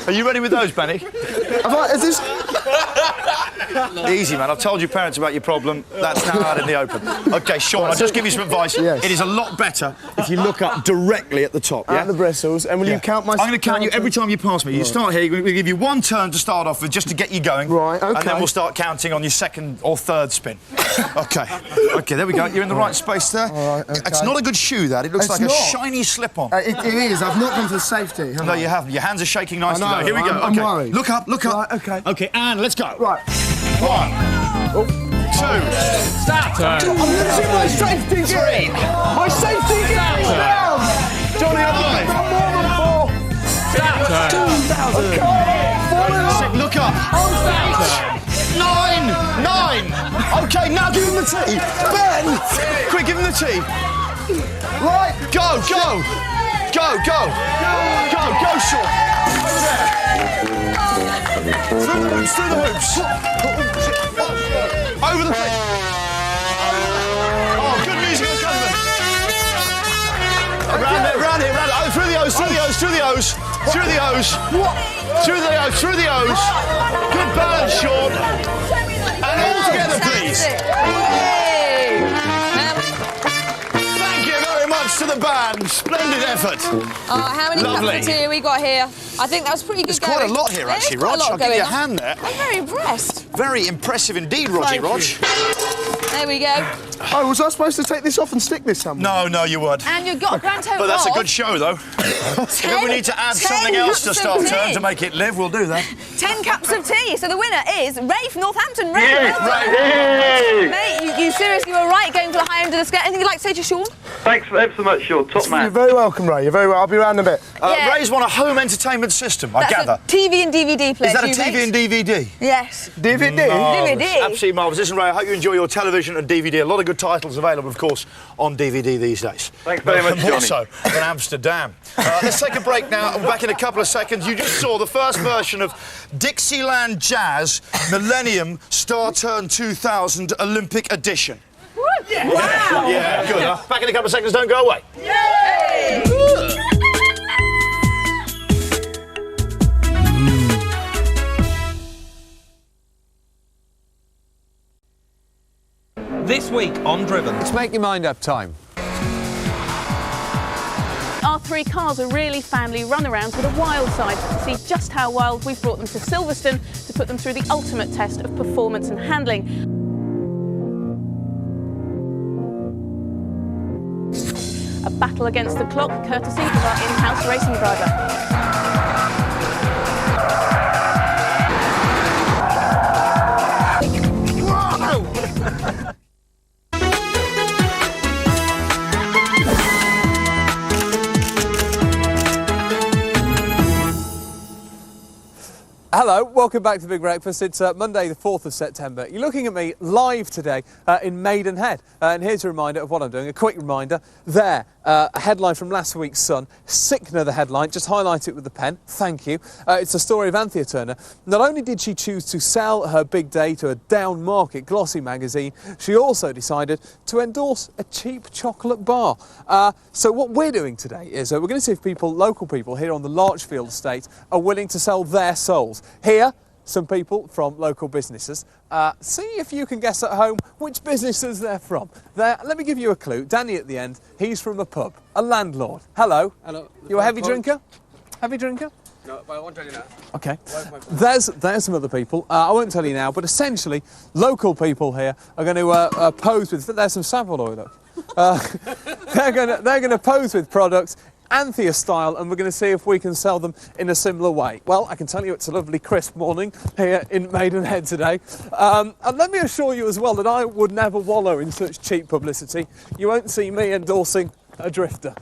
Are you ready with those, Benny? Is this... Easy, man. I've told your parents about your problem. That's now out in the open. OK, Sean, I'll just give you some advice. Yes. It is a lot better if you look up directly at the top, yeah? At the bristles, and will you count my... I'm going to count you every time you pass me. You start here, we'll give you 1 turn to start off with, just to get you going. Right, OK. And then we'll start counting on your 2nd or 3rd spin. OK. OK, there we go. You're in the right space there. All right, OK. It's not a good shoe, that. It looks like a shiny slip-on. It is. I've not gone for safety, have No, I? you haven't. Your hands are shaking nicely, though. Here we go. I'm worried. Look up, look up. Right, OK. OK, and let's go. Right. 1. 2. Stop! I'm losing my safety gear! My safety gear is down! Johnny, up high. More than 4. Stop! 2,000. Okay. Look up. 9. OK, now give him the tea. Ben! Quick, give him the tea. Right. Go, go. Go, go. Go, go, Sean. Through the hoops. Over the thing. Oh, good music. Round here. Oh, through the O's. Good balance, Sean. And all together, please. Thank you very much to the band. Splendid effort. How many cups of tea have we got here? I think that was pretty good. There's quite a lot here, actually, Rog. I'll give you a hand there. I'm very impressed. Very impressive indeed, Roger Rog. There we go. Oh, was I supposed to take this off and stick this somewhere? No, you weren't. And you've got a grand total But that's a of good show, though. If we need to add something else to start turn to make it live, we'll do that. 10 cups of tea. So the winner is Ray from Northampton. Ray, Yes, well done. Mate, you seriously were right going for the high end of the scale. Anything you'd like to say to Sean? Thanks ever so much, Sean. Top man. You're very welcome, Ray. You're very welcome. I'll be around in a bit. Ray's won a home entertainment system, I gather. That's a TV and DVD player. Is that a TV and DVD? Yes. DVD? Marvellous. DVD. Absolutely marvellous. Listen, Ray, I hope you enjoy your television and DVD. A lot of good titles available, of course, on DVD these days. Thanks very much, Johnny. Also in Amsterdam. Let's take a break now. We're back in a couple of seconds. You just saw the first version of Dixieland Jazz Millennium Star Turn 2000 Olympic Edition. Yeah. Wow. Yeah, good. Back in a couple of seconds. Don't go away. Yay! This week on Driven. Let's make your mind up time. Our 3 cars are really family runarounds with a wild side. To see just how wild, we've brought them to Silverstone to put them through the ultimate test of performance and handling. A battle against the clock, courtesy of our in-house racing driver. Hello, welcome back to Big Breakfast. It's Monday the 4th of September. You're looking at me live today in Maidenhead. And here's a reminder of what I'm doing, a quick reminder. There, a headline from last week's Sun. Sickner, the headline, just highlight it with the pen, thank you. It's the story of Anthea Turner. Not only did she choose to sell her big day to a down-market glossy magazine, she also decided to endorse a cheap chocolate bar. So what we're doing today is we're going to see if local people here on the Larchfield estate are willing to sell their souls. Here, some people from local businesses. See if you can guess at home which businesses they're from. Let me give you a clue. Danny at the end, he's from a pub, a landlord. Hello. Hello. You a heavy drinker? Heavy drinker? No, but I won't tell you now. Okay. There's some other people. I won't tell you now, but essentially, local people here are going to pose with. There's some Savile oil. Look. They're going to pose with products Anthea style, and we're going to see if we can sell them in a similar way. Well, I can tell you it's a lovely crisp morning here in Maidenhead today. And let me assure you as well that I would never wallow in such cheap publicity. You won't see me endorsing a drifter.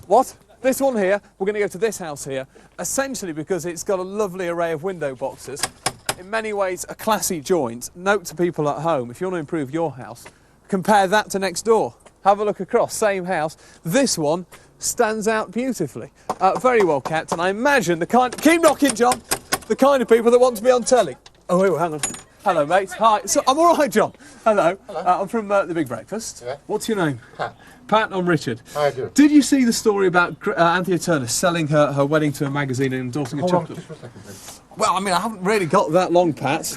What? This one here, we're going to go to this house here, essentially because it's got a lovely array of window boxes. In many ways, a classy joint. Note to people at home, if you want to improve your house, compare that to next door. Have a look across, same house. This one stands out beautifully. Very well kept, and I imagine the kind... Keep knocking, John! The kind of people that want to be on telly. Oh, hang on. Hello, mate. Hi. So, I'm all right, John. Hello. I'm from The Big Breakfast. Yeah. What's your name? Pat. Pat, I'm Richard. How do? Did you see the story about Anthea Turner selling her wedding to a magazine and endorsing a chocolate? Just for a second, please. Well, I mean, I haven't really got that long, Pat.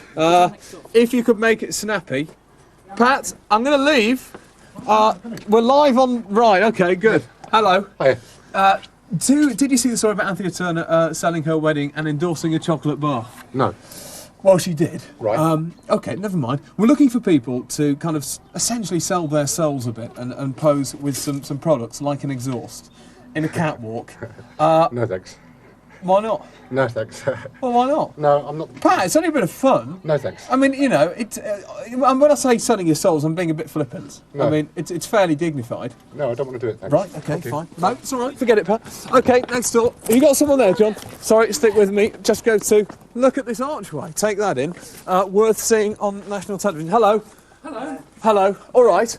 If you could make it snappy. Pat, I'm going to leave. We're live on... Right, OK, good. Hello. Hi. Did you see the story about Anthea Turner selling her wedding and endorsing a chocolate bar? No. Well, she did. Right. OK, never mind. We're looking for people to kind of essentially sell their souls a bit and pose with some products like an exhaust in a catwalk. No, thanks. Why not? No, thanks. Well, why not? No, I'm not... Pat, it's only a bit of fun. No, thanks. I mean, you know, when I say selling your souls, I'm being a bit flippant. No. I mean, it's fairly dignified. No, I don't want to do it, thanks. Right, OK, Thank you. fine. No, it's all right. Forget it, Pat. OK, next door. Have you got someone there, John? Sorry, stick with me. Just go to... Look at this archway. Take that in. Worth seeing on national television. Hello. Hello. Hello. All right.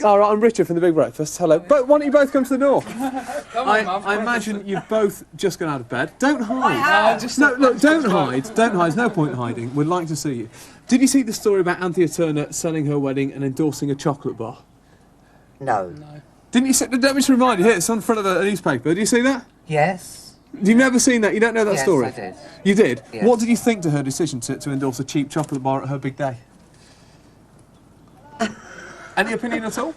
All right, I'm Richard from The Big Breakfast. Hello. But why don't you both come to the door? I imagine you've both just got out of bed. Don't hide. No, look, don't hide. Don't hide. There's no point hiding. We'd like to see you. Did you see the story about Anthea Turner selling her wedding and endorsing a chocolate bar? No. Didn't you see... Let me just remind you, here, it's on the front of a newspaper. Did you see that? Yes. You've never seen that? You don't know that Yes, story? I did. You did? Yes. What did you think to her decision to endorse a cheap chocolate bar at her big day? Any opinion at all?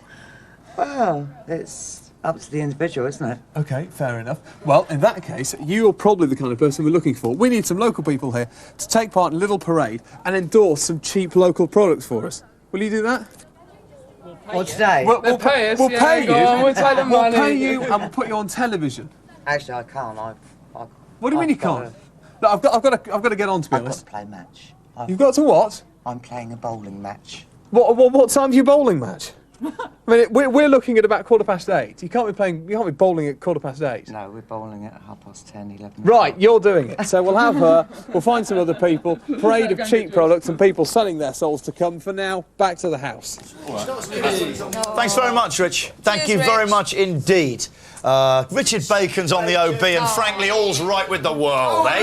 Well, it's up to the individual, isn't it? OK, fair enough. Well, in that case, you're probably the kind of person we're looking for. We need some local people here to take part in a little parade and endorse some cheap local products for us. Will you do that? What today? We'll pay us, We'll yeah, pay you. go on, we'll take the money. We'll pay you and we'll put you on television. Actually, I can't. What do you mean you can't? Look, I've got to get on, to be honest. I've got to play match. You've got to what? I'm playing a bowling match. What time's your bowling match? I mean, we're looking at about 8:15. You can't be bowling at 8:15. No, we're bowling at 10:30, 11. Right, you're doing it. So we'll have her, we'll find some other people, parade of cheap products and people selling their souls to come. For now, back to the house. Thanks very much, Rich. Thank you very much indeed. Richard Bacon's on the OB, and frankly, all's right with the world, eh?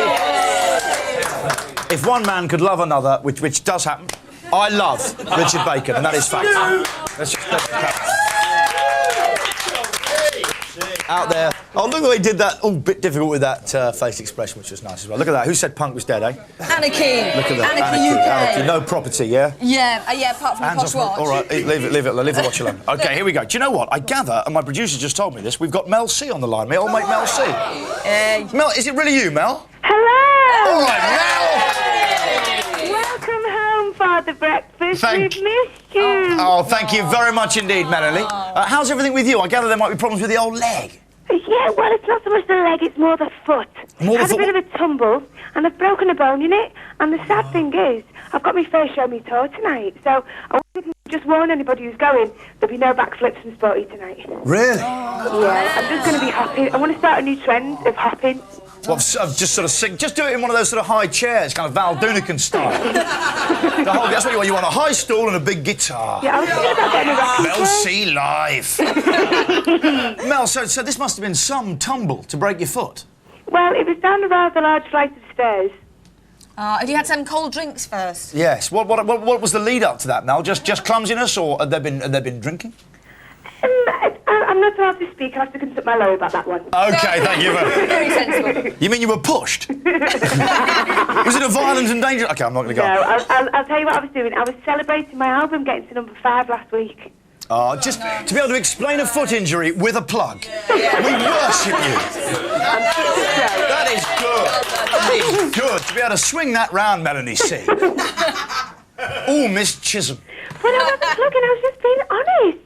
If one man could love another, which does happen, I love Richard Bacon, and that is fact. Let's just out there. Oh, look at the way he did that. Oh, bit difficult with that face expression, which was nice as well. Look at that. Who said punk was dead, eh? Anarchy. Look at that. Anarchy UK. Anarchy. No property, yeah? Yeah, apart from the posh watch. All right, leave the watch alone. OK, here we go. Do you know what? I gather, and my producer just told me this, we've got Mel C on the line. May I make Mel C? Mel, is it really you, Mel? Hello! All right, Mel! Welcome home, Father Breakfast. We've missed you. Oh, thank you very much indeed, Melanie. How's everything with you? I gather there might be problems with the old leg. Yeah, well, it's not so much the leg, it's more the foot. More the Had a bit of a tumble, and I've broken a bone in it. And the sad thing is, I've got my first show me tour tonight, so I wouldn't just warn anybody who's going, there'll be no backflips and sporty tonight. Really? Yeah, I'm just going to be hopping. I want to start a new trend of hopping. Well, just sort of sing. Just do it in one of those sort of high chairs, kind of Val Doonican style. That's what you want. You want a high stool and a big guitar. Yeah, I was thinking about getting a rocking Mel C live. Mel, so this must have been some tumble to break your foot. Well, it was down a rather large flight of stairs. Have you had some cold drinks first? Yes. What was the lead up to that, Mel? Just clumsiness, or had they been drinking? I'm not allowed to speak. I have to consult my lawyer about that one. OK, thank you. Very sensible. You mean you were pushed? Was it a violent and dangerous... OK, I'm not going to go. No, I'll tell you what I was doing. I was celebrating my album getting to number 5 last week. Oh, just to be able to explain a foot injury with a plug. We worship you. That is good. That is good. To be able to swing that round, Melanie C. Oh, Miss Chisholm. Well, I wasn't plugging. I was just being honest.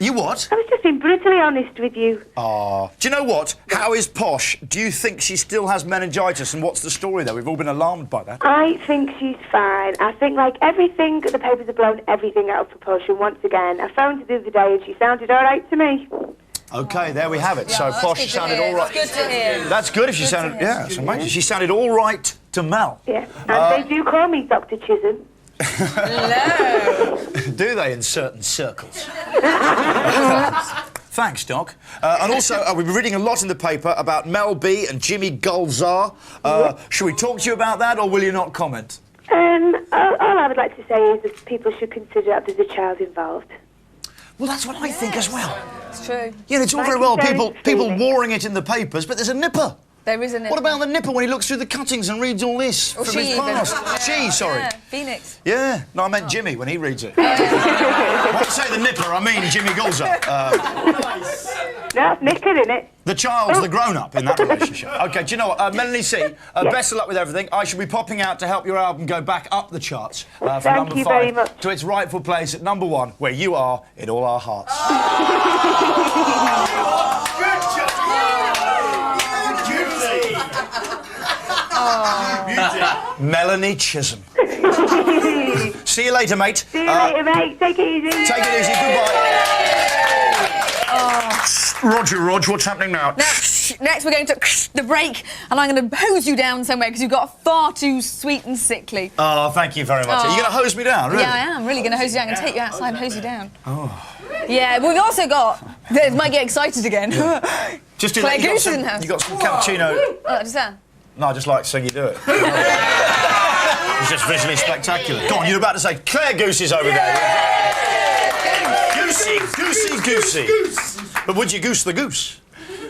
You what? I was just being brutally honest with you. Do you know what? How is Posh? Do you think she still has meningitis? And what's the story there? We've all been alarmed by that. I think she's fine. I think, like everything, the papers have blown everything out of proportion once again. I phoned her the other day and she sounded all right to me. OK, there we have it. So Posh sounded all right. That's good to hear. That's good if she sounded... Yeah, that's amazing. She sounded all right to Mel. Yeah, and they do call me Dr. Chisholm. Do they in certain circles? Thanks, Doc. And also, we've been reading a lot in the paper about Mel B and Jimmy Gulzar. Should we talk to you about that, or will you not comment? All I would like to say is that people should consider that there's a child involved. Well, that's what I think as well. It's true. Yeah, it's all very well people warring it in the papers, but there's a nipper. There is a nipper. What about the nipper when he looks through the cuttings and reads all this Or from she his even. past? She, sorry. Yeah, Phoenix. Yeah. No, I meant Jimmy when he reads it. When I say the nipper, I mean Jimmy Gulzer. That's Nicker, isn't it? The child's the grown-up in that relationship. OK, do you know what? Melanie C, best of luck with everything. I shall be popping out to help your album go back up the charts from Thank number you 5 very much. to its rightful place at number 1, where you are in all our hearts. Melanie Chisholm. See you later, mate. See you later, mate. Take it easy. Take it easy. Goodbye. Roger, what's happening now? Next we're going to the break, and I'm going to hose you down somewhere because you've got far too sweet and sickly. Oh, thank you very much. Are you going to hose me down, really? Yeah, I am really going to hose you down. I'm going to take you outside and hose you down. Oh. Yeah, but we've also got... They might get excited again. Just do Claire that. Goose is in the house. You got some cappuccino. Oh, just that. No, I just like seeing you do it. It's just visually spectacular. Go on, you're about to say Claire Goose is over there. Goosey. But would you goose the goose?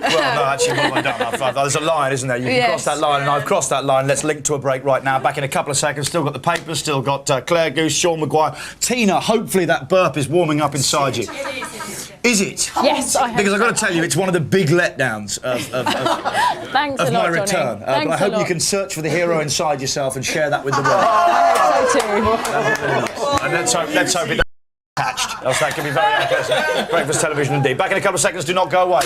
Well, no, actually, what have I done? There's a line, isn't there? You can cross that line, and I've crossed that line. Let's link to a break right now. Back in a couple of seconds. Still got the papers, still got Claire Goose, Sean Maguire. Tina, hopefully that burp is warming up inside you. Is it? Yes, I have. Because I've got to tell you, it's one of the big letdowns Thanks of a my lot, return. Johnny. But I Thanks a hope you lot. can search for the hero inside yourself and share that with the world. I hope so too. And let's hope it doesn't attached. Else that can be very unpleasant. Breakfast television indeed. Back in a couple of seconds. Do not go away.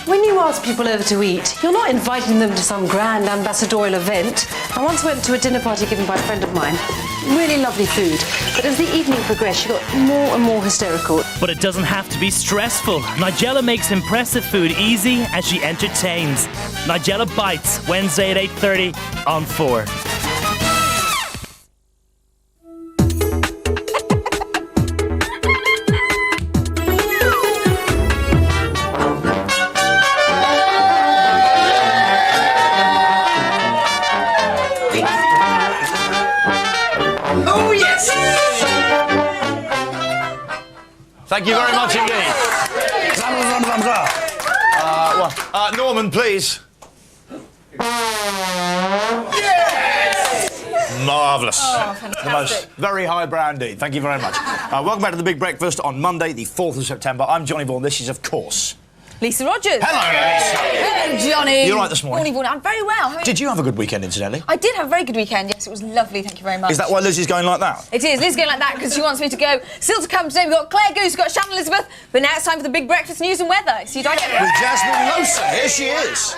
When you ask people over to eat, you're not inviting them to some grand ambassadorial event. I once went to a dinner party given by a friend of mine. Really lovely food. But as the evening progressed, she got more and more hysterical. But it doesn't have to be stressful. Nigella makes impressive food easy as she entertains. Nigella Bites, Wednesday at 8:30 on 4. Thank you very much indeed. Norman, please. Marvellous. Oh, fantastic. The most very high brow indeed. Thank you very much. Welcome back to the Big Breakfast on Monday, the 4th of September. I'm Johnny Vaughan. This is, of course... Lisa Rogers. Hello, Lisa. Hello, Johnny. You're right this morning. Morning. I'm very well. How are you? Did you have a good weekend, incidentally? I did have a very good weekend, yes. It was lovely, thank you very much. Is that why Lizzie's going like that? It is. Liz's going like that because she wants me to go. Still to come today, we've got Claire Goose, we've got Shannon Elizabeth, but now it's time for the Big Breakfast News and Weather. So you don't get... With Jasmine Lowson. Here she is.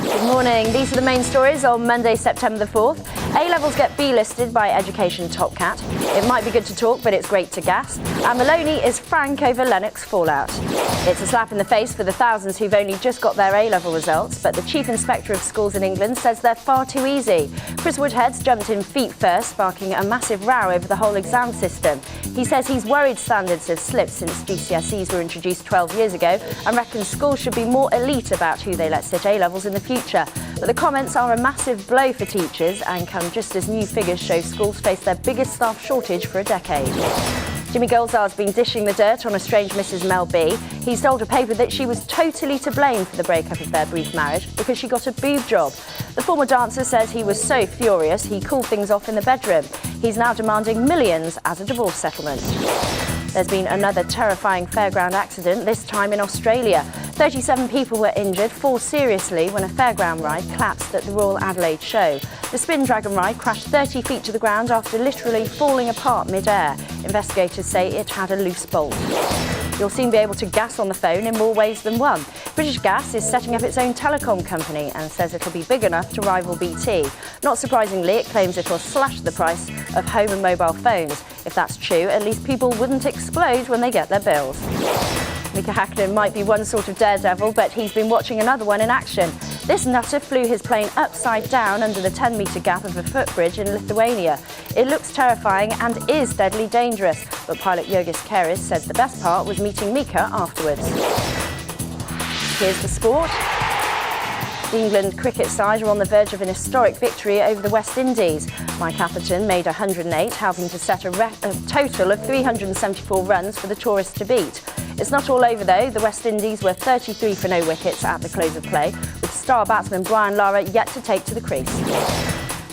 Good morning. These are the main stories on Monday, September the 4th. A-levels get B-listed by Education Top Cat. It might be good to talk, but it's great to gas. And Maloney is frank over Lennox fallout. It's a slap in the face for the thousands who've only just got their A-level results, but the Chief Inspector of Schools in England says they're far too easy. Chris Woodhead's jumped in feet first, sparking a massive row over the whole exam system. He says he's worried standards have slipped since GCSEs were introduced 12 years ago and reckons schools should be more elite about who they let sit A-levels in the future. But the comments are a massive blow for teachers and come just as new figures show schools face their biggest staff shortage for a decade. Jimmy Golzar's been dishing the dirt on a strange Mrs Mel B. He's told a paper that she was totally to blame for the breakup of their brief marriage because she got a boob job. The former dancer says he was so furious he cooled things off in the bedroom. He's now demanding millions as a divorce settlement. There's been another terrifying fairground accident, this time in Australia. 37 people were injured, 4 seriously, when a fairground ride collapsed at the Royal Adelaide Show. The Spin Dragon ride crashed 30 feet to the ground after literally falling apart mid-air. Investigators say it had a loose bolt. You'll soon be able to gas on the phone in more ways than one. British Gas is setting up its own telecom company and says it'll be big enough to rival BT. Not surprisingly, it claims it'll slash the price of home and mobile phones. If that's true, at least people wouldn't explode when they get their bills. Mika Häkkinen might be one sort of daredevil, but he's been watching another one in action. This nutter flew his plane upside down under the 10-metre gap of a footbridge in Lithuania. It looks terrifying and is deadly dangerous, but pilot Jurgis Keres says the best part was meeting Mika afterwards. Here's the sport. The England cricket side are on the verge of an historic victory over the West Indies. Mike Atherton made 108, helping to set a total of 374 runs for the tourists to beat. It's not all over though. The West Indies were 33 for no wickets at the close of play, with star batsman Brian Lara yet to take to the crease.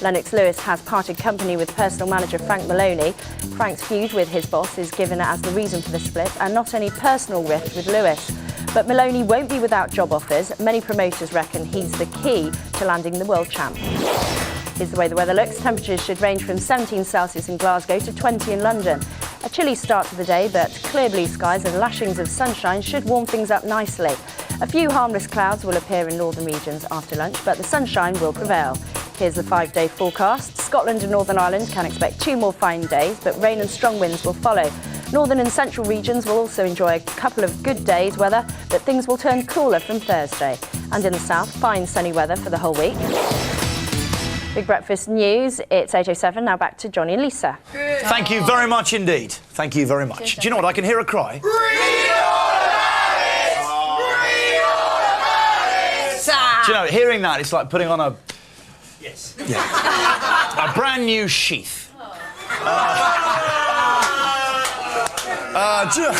Lennox Lewis has parted company with personal manager Frank Maloney. Frank's feud with his boss is given as the reason for the split, and not any personal rift with Lewis. But Maloney won't be without job offers. Many promoters reckon he's the key to landing the world champ. Here's the way the weather looks. Temperatures should range from 17 Celsius in Glasgow to 20 in London. A chilly start to the day, but clear blue skies and lashings of sunshine should warm things up nicely. A few harmless clouds will appear in northern regions after lunch, but the sunshine will prevail. Here's the 5-day forecast. Scotland and Northern Ireland can expect 2 more fine days, but rain and strong winds will follow. Northern and central regions will also enjoy a couple of good days' weather, but things will turn cooler from Thursday. And in the south, fine sunny weather for the whole week. Big Breakfast News, it's 8:07, now back to Johnny and Lisa. Thank you very much indeed. Thank you very much. Do you know what? I can hear a cry. Do you know, hearing that, it's like putting on a... Yes. Yeah. A brand new sheath. Do you know,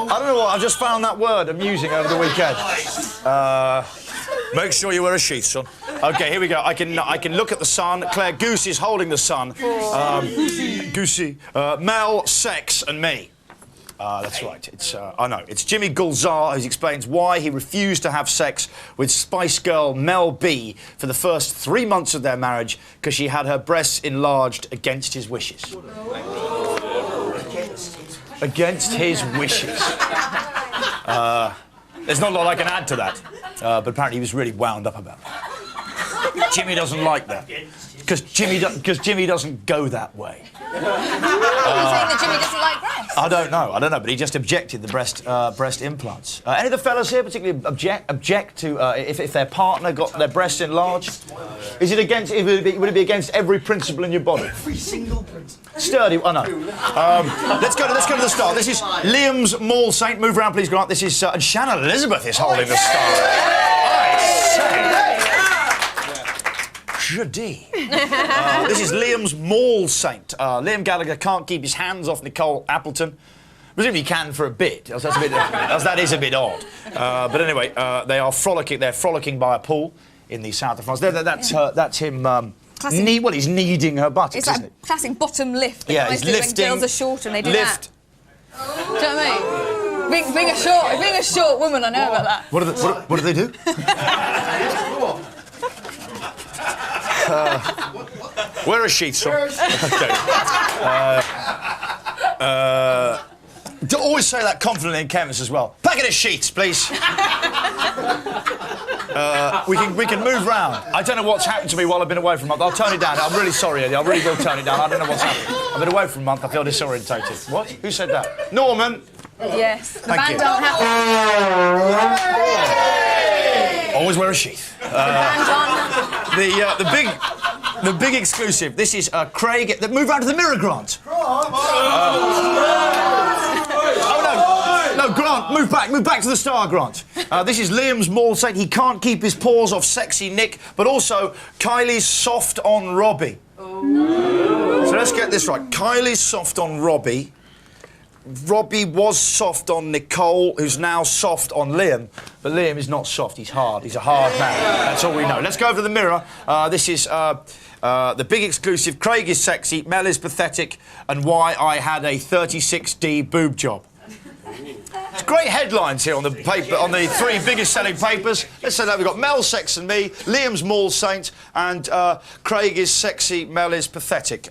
I don't know what, I've just found that word amusing over the weekend. Make sure you wear a sheath, son. OK, here we go. I can look at the sun. Claire Goose is holding the sun. Goosey. Mel, sex and me. That's right. I know. It's Jimmy Gulzar who explains why he refused to have sex with Spice Girl Mel B for the first 3 months of their marriage because she had her breasts enlarged against his wishes. Against his wishes. There's not a lot I can add to that, but apparently he was really wound up about it. Jimmy doesn't like that. Because Jimmy doesn't go that way. Are you saying that Jimmy doesn't like breasts? I don't know, but he just objected the breast implants. Any of the fellas here particularly object to if their partner got their breasts enlarged? Is it against? Would it be against every principle in your body? Every single principle. Sturdy. I know. Let's go to the star. This is Liam's Mall Saint. Move around, please, Grant. This is and Shannon Elizabeth is holding the star. This is Liam's Mall Saint. Liam Gallagher can't keep his hands off Nicole Appleton. Presumably he can for a bit, else that is a bit odd. But anyway, they are frolicking. They're frolicking by a pool in the south of France. That's him. He's kneading her buttocks. It's like a classic bottom lift. Yeah, he's lifting. When girls are short and they do that. Do you know what I mean? Being a short woman, I know about that. What do they do? Wear a sheath, son. Okay. Always say that confidently in chemists as well. Packet of sheets, please. We can move round. I don't know what's happened to me while I've been away for a month. I'll turn it down. I'm really sorry, Eddie. I really will turn it down. I don't know what's happened. I've been away for a month. I feel disorientated. What? Who said that? Norman. Yes. The Thank band you. don't have. Always wear a sheath. The big exclusive. This is Craig. Move round to the mirror, Grant. No, Grant, move back to the star, Grant. This is Liam's Mall Saint. He can't keep his paws off sexy Nick, but also Kylie's soft on Robbie. So let's get this right. Kylie's soft on Robbie. Robbie was soft on Nicole, who's now soft on Liam. But Liam is not soft, he's hard. He's a hard man. That's all we know. Let's go over to the mirror. This is the big exclusive. Craig is sexy, Mel is pathetic, and why I had a 36D boob job. It's great headlines here on the paper, on the 3 biggest selling papers. Let's say that we've got Mel, sex and me, Liam's Mall Saint, and Craig is sexy, Mel is pathetic.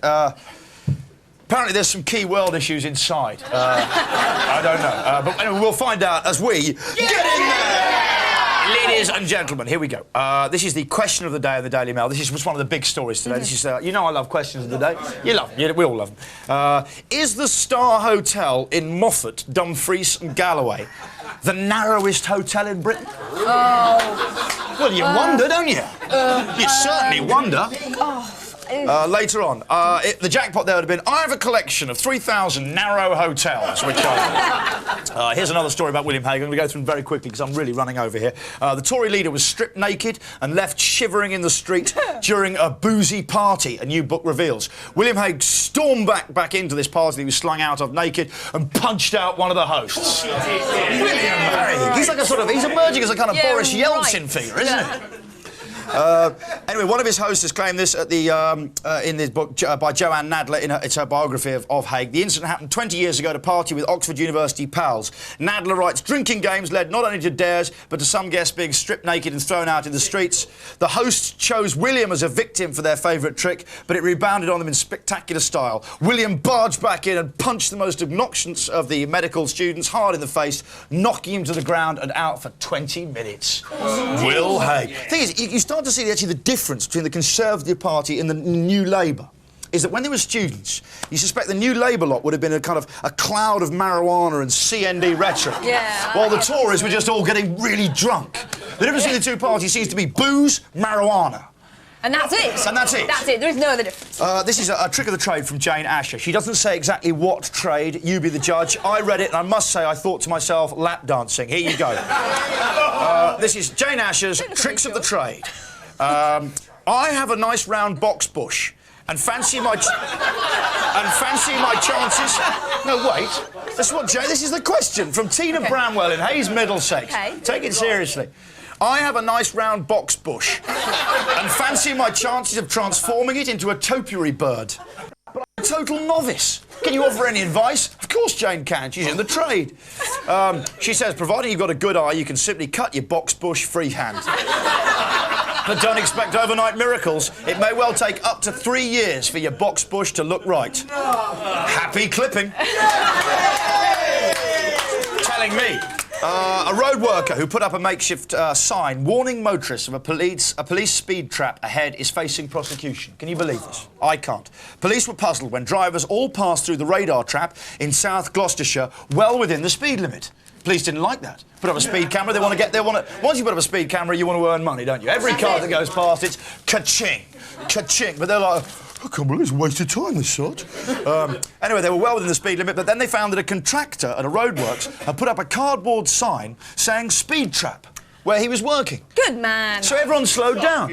Apparently there's some key world issues inside. I don't know. But anyway, we'll find out as we get in there! Ladies and gentlemen, here we go. This is the question of the day in the Daily Mail. This is one of the big stories today. This is, you know I love questions of the day. You love them. We all love them. Is the Star Hotel in Moffat, Dumfries and Galloway the narrowest hotel in Britain? Oh. Well, you wonder, don't you? You certainly wonder. Later on, the jackpot there would have been, I have a collection of 3,000 narrow hotels, which I... here's another story about William Hague. I'm going to go through them very quickly because I'm really running over here. The Tory leader was stripped naked and left shivering in the street during a boozy party, a new book reveals. William Hague stormed back into this party he was slung out of naked and punched out one of the hosts. William Hague! He's like a sort of... He's emerging as a kind of Boris Yeltsin figure, isn't he? Anyway, one of his hosts has claimed this at the in this book by Joanne Nadler. It's her biography of Hague. The incident happened 20 years ago at a party with Oxford University pals. Nadler writes, drinking games led not only to dares, but to some guests being stripped naked and thrown out in the streets. The hosts chose William as a victim for their favourite trick, but it rebounded on them in spectacular style. William barged back in and punched the most obnoxious of the medical students hard in the face, knocking him to the ground and out for 20 minutes. Will Hague. The thing is, you start to see actually the difference between the Conservative Party and the New Labour is that when they were students, you suspect the New Labour lot would have been a kind of a cloud of marijuana and CND rhetoric, while the Tories were just all getting really drunk. The difference between the two parties seems to be booze, marijuana. And that's it. And that's it. That's it. There is no other difference. This is a trick of the trade from Jane Asher. She doesn't say exactly what trade. You be the judge. I read it, and I must say, I thought to myself, lap dancing. Here you go. This is Jane Asher's Tricks of the Trade. I have a nice round box bush, and fancy my chances. No, wait. That's what Jane. This is the question from Tina Bramwell in Hayes, Middlesex. Okay. Take it seriously. I have a nice round box bush and fancy my chances of transforming it into a topiary bird. But I'm a total novice. Can you offer any advice? Of course Jane can. She's in the trade. She says, providing you've got a good eye, you can simply cut your box bush freehand. But don't expect overnight miracles. It may well take up to 3 years for your box bush to look right. Happy clipping. Telling me. A road worker who put up a makeshift sign warning motorists of a police speed trap ahead is facing prosecution. Can you believe this? I can't. Police were puzzled when drivers all passed through the radar trap in South Gloucestershire well within the speed limit. Police didn't like that. Put up a speed camera, once you put up a speed camera, you want to earn money, don't you? Every car that goes past, it's ka-ching, ka-ching. But they're like, I can't believe it's a waste of time, this sort. Anyway, they were well within the speed limit, but then they found that a contractor at a roadworks had put up a cardboard sign saying speed trap, where he was working. Good man. So everyone slowed down.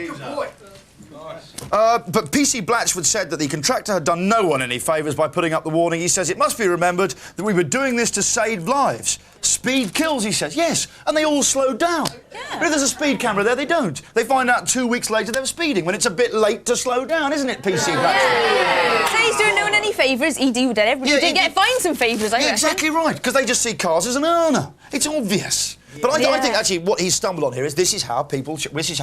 But PC Blatchford said that the contractor had done no one any favours by putting up the warning. He says, it must be remembered that we were doing this to save lives. Speed kills, he says. Yes, and they all slowed down. Yeah. But if there's a speed camera there, they don't. They find out 2 weeks later they were speeding, when it's a bit late to slow down, isn't it, PC Blatchford? Yeah. So he's doing no one any favours. He did everybody. Yeah, he did get fined some favours, I reckon. Exactly right, because they just see cars as an earner. It's obvious. But I think actually what he's stumbled on here is this is how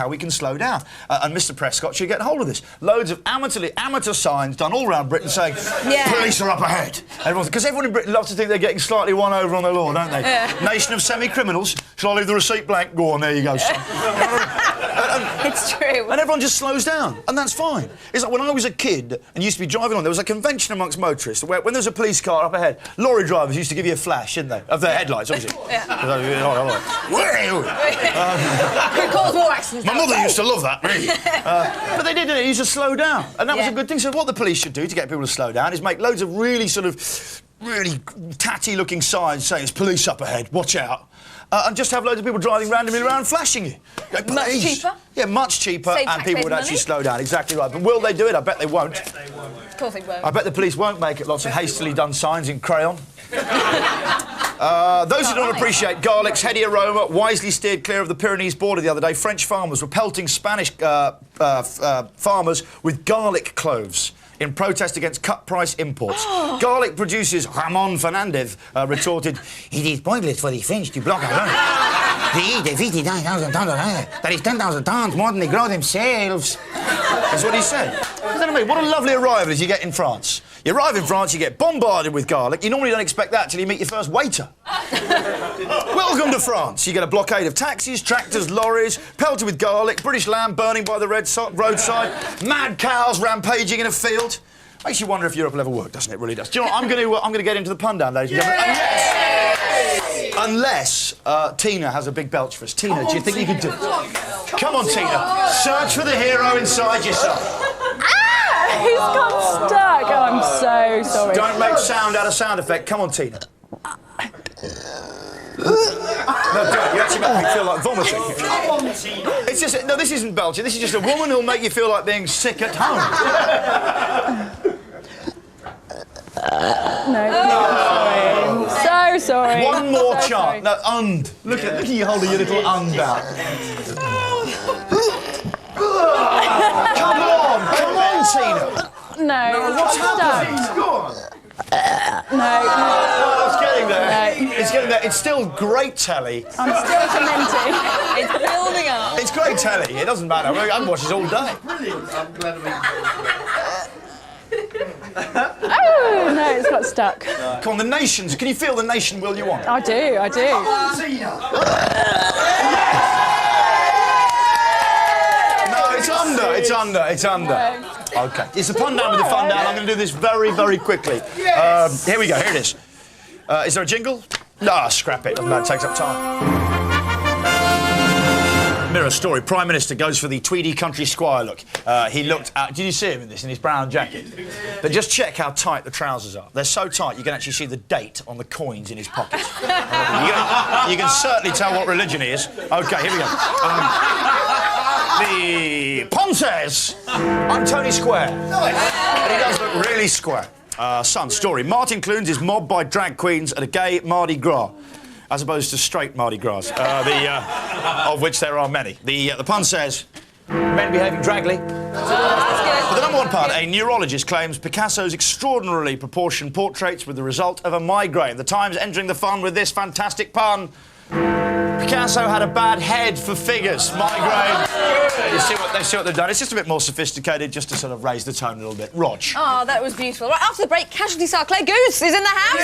we can slow down. And Mr. Prescott should get hold of this. Loads of amateur signs done all around Britain saying, police are up ahead. Because everyone in Britain loves to think they're getting slightly one over on the law, don't they? Yeah. Nation of semi-criminals. Shall I leave the receipt blank? Go on, there you go. It's true. And everyone just slows down, and that's fine. It's like when I was a kid and used to be driving on, there was a convention amongst motorists where when there was a police car up ahead, lorry drivers used to give you a flash, didn't they? Of their headlights, obviously. Could cause more accidents. My mother used to love that, really. But they did it. It used to slow down, and that was a good thing. So what the police should do to get people to slow down is make loads of really tatty-looking signs saying "There's police up ahead, watch out," and just have loads of people driving randomly around flashing you. Much cheaper. Yeah, much cheaper, and people would actually slow down. Exactly right. But will they do it? I bet they won't. Of course they won't. I bet the police won't make it lots of hastily done signs in crayon. Those who don't appreciate garlic's heady aroma wisely steered clear of the Pyrenees border the other day. French farmers were pelting Spanish farmers with garlic cloves in protest against cut-price imports. Garlic producers Ramon Fernandez retorted, "It is pointless for the French to block our own. They eat 59,000 tons of land. That is 10,000 tons more than they grow themselves." That's what he said. What a lovely arrival as you get in France. You arrive in France, you get bombarded with garlic. You normally don't expect that till you meet your first waiter. Welcome to France. You get a blockade of taxis, tractors, lorries, pelted with garlic, British lamb burning by the roadside, mad cows rampaging in a field. Makes you wonder if Europe will ever work, doesn't it? It really does. Do you know what? I'm going to get into the pun down, ladies and gentlemen. Unless Tina has a big belch for us. Tina, do you think you could do it? Come on, Tina. Search for the hero inside yourself. He's got stuck. Oh, I'm so sorry. Don't make sound out of sound effect. Come on, Tina. No, don't. You actually make me feel like vomiting. It's just... No, this isn't belching. This is just a woman who'll make you feel like being sick at home. No, sorry. So sorry. One more So chance. sorry. No, Look at you holding your little out. Come on, Tina. No. What's happening? Go on. No. Oh, it's getting there. No. It's getting there. It's still great telly. I'm still fermenting. It's building up. It's great telly. It doesn't matter. I can watch this all day. Brilliant. I'm glad to be... Oh, no, it's got stuck. Come on, the nations. Can you feel the nation will you on? I do. Come on, Tina. No, it's under. No. Okay. It's the pun down with the fun down. I'm going to do this very, very quickly. Here we go. Here it is. Is there a jingle? No, scrap it. Doesn't matter. It takes up time. Mirror story. Prime Minister goes for the tweedy country squire look. He looked at... Did you see him in this, in his brown jacket? But just check how tight the trousers are. They're so tight you can actually see the date on the coins in his pocket. You can certainly tell what religion he is. OK, here we go. The pun says, I'm Tony Square. And he does look really square. Sun story. Martin Clunes is mobbed by drag queens at a gay Mardi Gras, as opposed to straight Mardi Gras, of which there are many. The pun says, men behaving dragly. But the number one pun, a neurologist claims Picasso's extraordinarily proportioned portraits were the result of a migraine. The Times entering the fun with this fantastic pun. Picasso had a bad head for figures. Migraine. You see what they've done? It's just a bit more sophisticated, just to sort of raise the tone a little bit. Rog. Oh, that was beautiful. Right, after the break, Casualty star Claire Goose is in the house.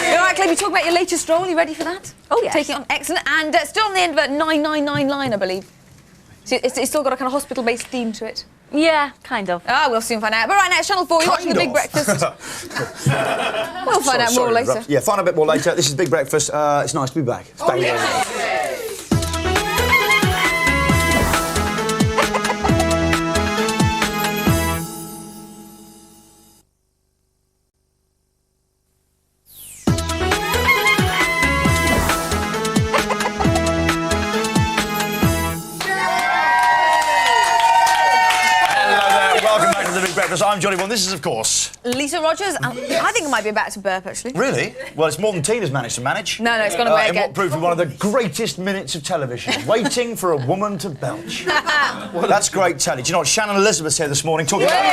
You all right, Claire? We talk about your latest role. You ready for that? Oh, yes. Taking it on. Excellent. And still on the end of a 999 line, I believe. So it's still got a kind of hospital-based theme to it. Yeah, kind of. Ah, we'll soon find out. But right now, it's Channel 4. You're watching The Big Breakfast. We'll find out more later. Yeah, find out a bit more later. This is Big Breakfast. It's nice to be back. It's back again. I'm Johnny Vaughan. This is, of course... Lisa Rogers. I think it might be about to burp, actually. Really? Well, it's more than Tina's managed to manage. No, it's gone away in again. what proved to be one of the greatest minutes of television. Waiting for a woman to belch. Well, that's great telly. Do you know what? Shannon Elizabeth's here this morning talking about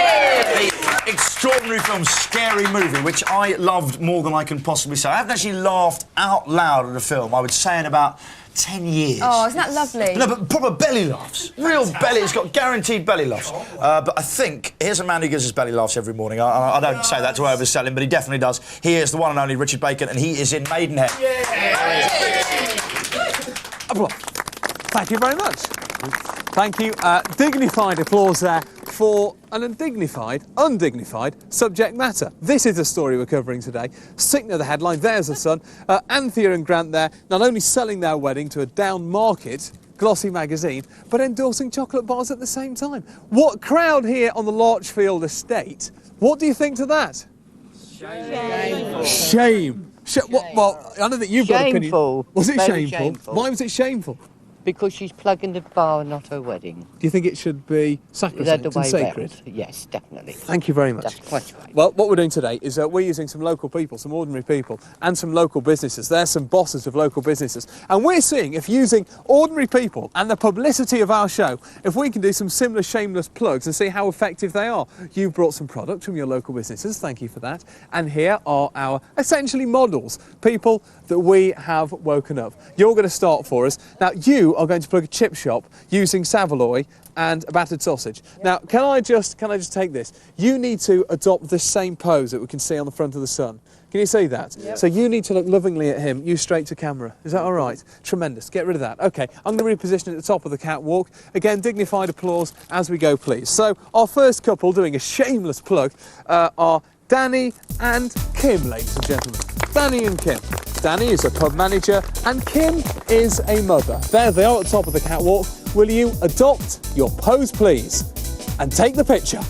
the extraordinary film Scary Movie, which I loved more than I can possibly say. I haven't actually laughed out loud at a film, I would say, in about 10 years. Oh, isn't that lovely? No, but proper belly laughs. Real belly. It's got guaranteed belly laughs. But I think... Here's a man who gives us belly laughs every morning. I don't say that to oversell him, but he definitely does. He is the one and only Richard Bacon, and he is in Maidenhead. Thank you very much. Thank you. Dignified applause there for an undignified subject matter. This is the story we're covering today. Sticking to the headline, there's the Sun. Anthea and Grant there, not only selling their wedding to a down-market glossy magazine, but endorsing chocolate bars at the same time. What crowd here on the Larchfield estate? What do you think to that? Shame. Well, I know that you've got an opinion. Shameful. Was it Very shameful? Why was it shameful? Because she's plugging the bar, not her wedding. Do you think it should be sacrosanct and sacred? Round. Yes, definitely. Thank you very much. That's quite right. Well, what we're doing today is we're using some local people, some ordinary people, and some local businesses. There's some bosses of local businesses. And we're seeing if using ordinary people and the publicity of our show, if we can do some similar shameless plugs and see how effective they are. You've brought some products from your local businesses. Thank you for that. And here are our essentially models, people that we have woken up. You're going to start for us. Now, you are going to plug a chip shop using Saveloy and a battered sausage. Now, can I just take this? You need to adopt this same pose that we can see on the front of the Sun. Can you see that? Yep. So you need to look lovingly at him, you straight to camera. Is that all right? Tremendous. Get rid of that. OK, I'm going to reposition at the top of the catwalk. Again, dignified applause as we go, please. So our first couple, doing a shameless plug, are Danny and Kim, ladies and gentlemen. Danny and Kim. Danny is a pub manager and Kim is a mother. There they are at the top of the catwalk. Will you adopt your pose, please? And take the picture.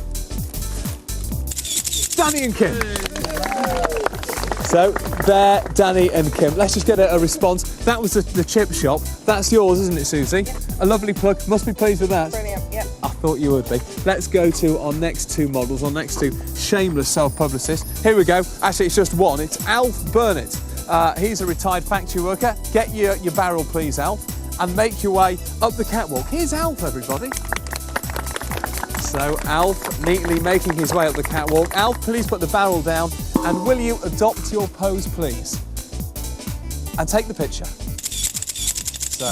Danny and Kim. So, there, Danny and Kim. Let's just get a response. That was the chip shop. That's yours, isn't it, Susie? A lovely plug. Must be pleased with that. Brilliant, yep. I thought you would be. Let's go to our next two models, our next two shameless self-publicists. Here we go. Actually, it's just one. It's Alf Burnett. He's a retired factory worker. Get your barrel, please, Alf, and make your way up the catwalk. Here's Alf, everybody. So, Alf neatly making his way up the catwalk. Alf, please put the barrel down, and will you adopt your pose, please? And take the picture. So,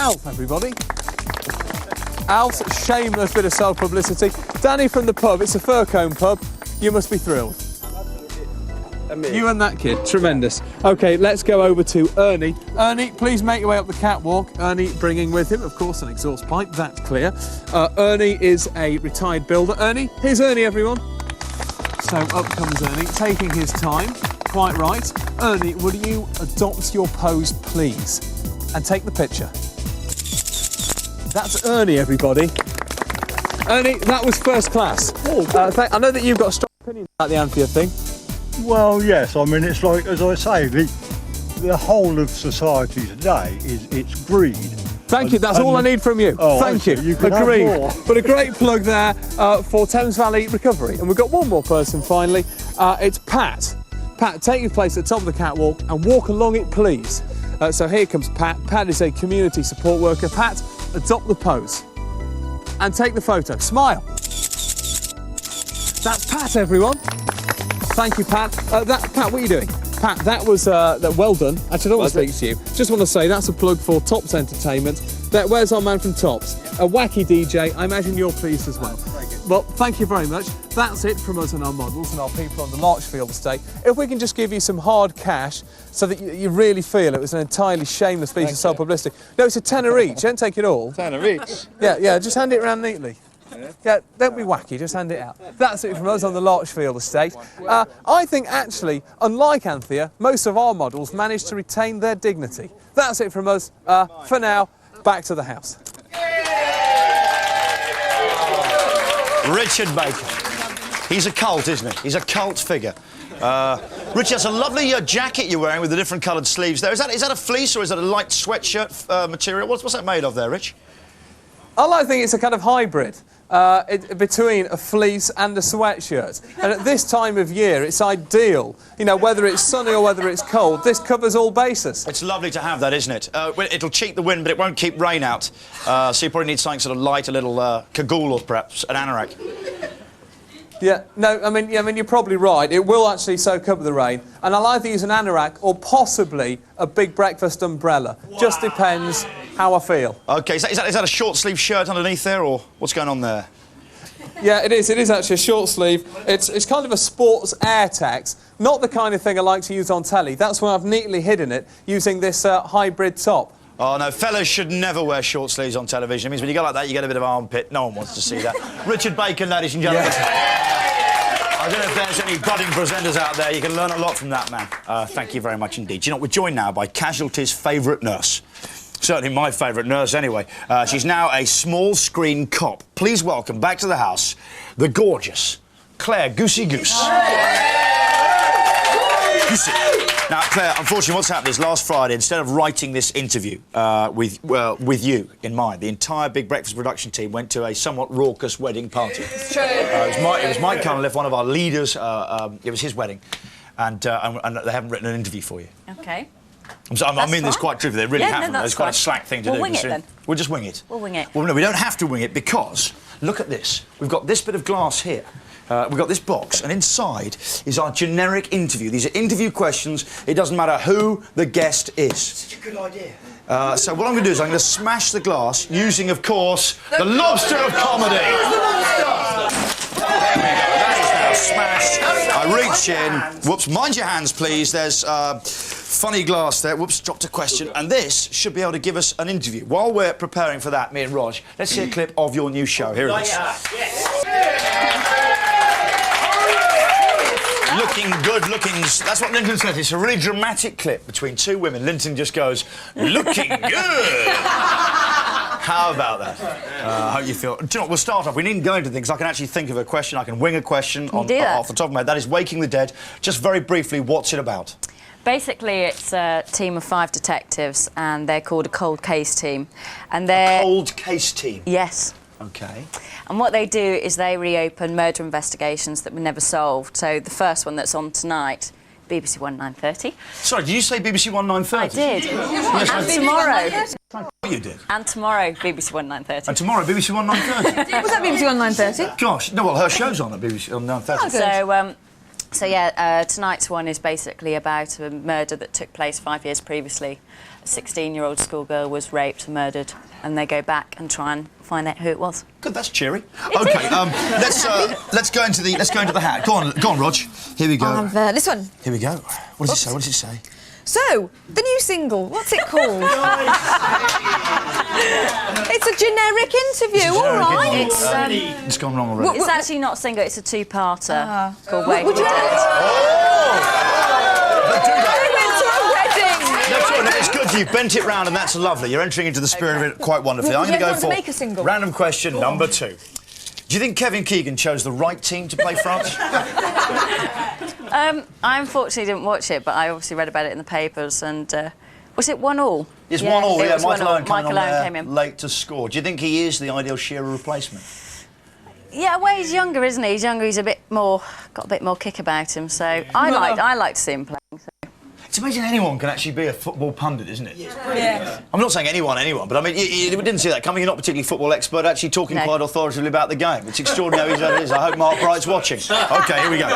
Alf, everybody. Alf's shameless bit of self-publicity. Danny from the pub, it's a Furcombe pub. You must be thrilled. You and that kid, tremendous. OK, let's go over to Ernie. Ernie, please make your way up the catwalk. Ernie bringing with him, of course, an exhaust pipe, that's clear. Ernie is a retired builder. Ernie, here's Ernie, everyone. So up comes Ernie, taking his time, quite right. Ernie, will you adopt your pose, please? And take the picture. That's Ernie, everybody. Ernie, that was first class. I know that you've got a strong opinion about the Anthea thing. Well, yes. I mean, it's like, as I say, the whole of society today it's greed. Thank you. That's all I need from you. Oh, thank you. You can Agreed. have more. But a great plug there for Thames Valley Recovery. And we've got one more person finally. It's Pat. Pat, take your place at the top of the catwalk and walk along it, please. So here comes Pat. Pat is a community support worker. Pat, adopt the pose and take the photo. Smile. That's Pat, everyone. Thank you, Pat. Pat, what are you doing? Pat, that was well done. Actually, I don't want to speak to you. Just want to say that's a plug for Tops Entertainment. Where's our man from Tops? A wacky DJ. I imagine you're pleased as well. Well, thank you very much. That's it from us and our models and our people on the Larchfield estate. If we can just give you some hard cash so that you really feel it was an entirely shameless piece of self-publicity. No, it's a tenner each. Don't take it all. Tenner each? Yeah, just hand it around neatly. Yeah, don't be wacky, just hand it out. That's it from us on the Larchfield estate. I think, actually, unlike Anthea, most of our models managed to retain their dignity. That's it from us. For now, back to the house. Richard Baker. He's a cult, isn't he? He's a cult figure. Richard, that's a lovely jacket you're wearing with the different coloured sleeves there. Is that a fleece or is that a light sweatshirt material? What's that made of there, Rich? I think it's a kind of hybrid between a fleece and a sweatshirt. And at this time of year, it's ideal. You know, whether it's sunny or whether it's cold, this covers all bases. It's lovely to have that, isn't it? It'll cheat the wind, but it won't keep rain out. So you probably need something sort of light, a little cagoule or perhaps an anorak. Yeah, no, I mean, you're probably right. It will actually soak up the rain. And I'll either use an anorak or possibly a big breakfast umbrella. Wow. Just depends how I feel. OK, is that a short-sleeve shirt underneath there, or what's going on there? Yeah, it is. It is actually a short sleeve. It's kind of a sports air tax, not the kind of thing I like to use on telly. That's why I've neatly hidden it using this hybrid top. Oh, no, fellas should never wear short sleeves on television. It means when you go like that, you get a bit of armpit. No one wants to see that. Richard Bacon, ladies and gentlemen. Yeah. I don't know if there's any budding presenters out there. You can learn a lot from that man. Thank you very much indeed. You know, we're joined now by Casualty's favourite nurse. Certainly my favourite nurse, anyway. She's now a small-screen cop. Please welcome back to the house the gorgeous Claire Goosey Goose. Goosey. Now, Claire, unfortunately, what's happened is last Friday, instead of writing this interview with you in mind, the entire Big Breakfast production team went to a somewhat raucous wedding party. It's true. It was Mike Cunliffe, one of our leaders. It was his wedding, and they haven't written an interview for you. OK. I mean this quite truthfully, they really haven't. It's quite a slack thing to do. We'll wing it, then. We'll just wing it. We'll wing it. Well, no, we don't have to wing it because, look at this. We've got this bit of glass here. We've got this box, and inside is our generic interview. These are interview questions. It doesn't matter who the guest is. Such a good idea. So what I'm going to do is I'm going to smash the glass using, of course, the lobster of comedy. The lobster! There we go. That is now smashed. I reach in. Whoops, mind your hands, please. There's funny glass there. Whoops, dropped a question. And this should be able to give us an interview. While we're preparing for that, me and Rog, let's see a clip of your new show. Here it is. Looking good, looking... That's what Linton said. It's a really dramatic clip between two women. Linton just goes, looking good. How about that? I hope you feel... Do you know what, we'll start off. We needn't go into things. I can actually think of a question. I can wing a question off the top of my head. That is Waking the Dead. Just very briefly, what's it about? Basically, it's a team of 5 detectives, and they're called a cold case team. And they're... A cold case team? Yes. OK. And what they do is they reopen murder investigations that were never solved. So the first one that's on tonight, BBC One 9:30. Sorry, did you say BBC One 9:30? I did. Yes, and tomorrow. You did. And tomorrow, BBC One 9:30. And tomorrow, BBC One 9:30. Was that BBC One 9:30? Gosh, no, well, her show's on at BBC One 9:30. So yeah, tonight's one is basically about a murder that took place 5 years previously. A 16-year-old schoolgirl was raped and murdered, and they go back and try and find out who it was. Good, that's cheery. OK, let's go into the hat. Go on, Rog. Here we go. This one. Here we go. What does it say? What does it say? So, the new single, what's it called? It's a generic interview, all right. It's gone wrong already. It's actually not a single, it's a two-parter called Waking Would the you Dead. It's good, you've bent it round and that's lovely. You're entering into the spirit of it quite wonderfully. I'm going to go for make a single. random question number 2. Do you think Kevin Keegan chose the right team to play France? I unfortunately didn't watch it, but I obviously read about it in the papers, and was it 1-1? It's 1-1, yeah. Michael Owen came in late to score. Do you think he is the ideal Shearer replacement? Yeah, well, he's younger, isn't he? He's younger, he's got a bit more kick about him, so I like to see him playing. So. It's amazing anyone can actually be a football pundit, isn't it? Yeah. I'm not saying anyone, but I mean, we didn't see that coming. You're not particularly football expert, actually talking quite authoritatively about the game. It's extraordinary that it is. I hope Mark Bright's watching. OK, here we go.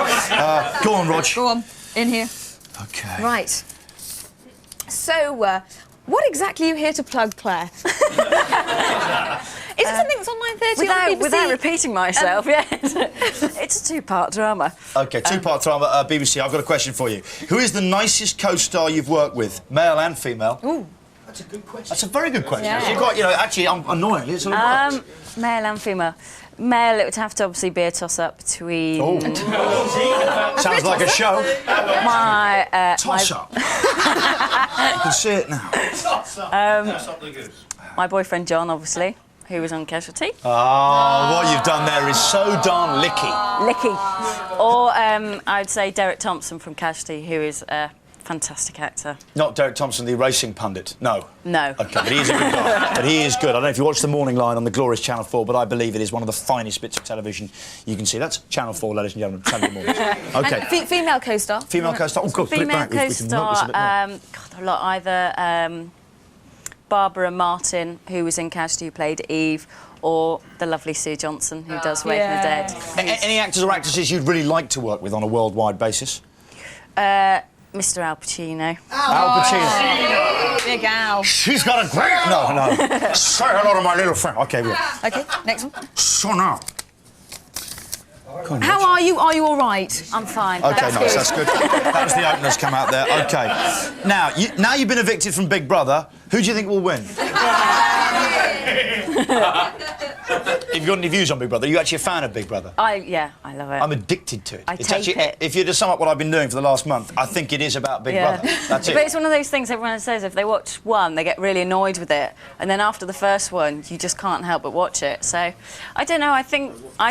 Go on, Rog. Go on, in here. OK. Right. So, what exactly are you here to plug, Claire? Is it something that's on 9:30 on BBC? Without repeating myself, it's a two-part drama. OK, two-part drama, BBC. I've got a question for you. Who is the nicest co-star you've worked with, male and female? Ooh. That's a good question. That's a very good question. Yeah. You've got, actually, annoyingly, it's on a box. Male and female. Male, it would have to obviously be a toss-up between... Oh. Sounds like a show. Toss-up. You can see it now. My boyfriend John, obviously, who was on Casualty. Oh, what you've done there is so darn licky. Licky. Or I'd say Derek Thompson from Casualty, who is a fantastic actor. Not Derek Thompson, the racing pundit. No. No. OK, but he is a good guy. But he is good. I don't know if you watch The Morning Line on the glorious Channel 4, but I believe it is one of the finest bits of television you can see. That's Channel 4, ladies and gentlemen, Saturday mornings. OK. And female co-star? Female co-star. Oh, God, female co-star, either Barbara Martin, who was in Casualty, who played Eve, or the lovely Sue Johnson, who does Waking the Dead. Any actors or actresses you'd really like to work with on a worldwide basis? Mr. Al Pacino. Al Pacino. Big Al. She's got a great... No. Say hello to my little friend. OK, yeah. OK, next one. So now... How are you? Are you all right? I'm fine. OK, nice, that's good. That was the openers come out there. OK. Now you've been evicted from Big Brother, who do you think will win? Have you got any views on Big Brother? Are you actually a fan of Big Brother? Yeah, I love it. I'm addicted to it. It's take it. If you to sum up what I've been doing for the last month, I think it is about Big Brother. That's it. But it's one of those things everyone says, if they watch one, they get really annoyed with it. And then after the first one, you just can't help but watch it. So, I don't know, I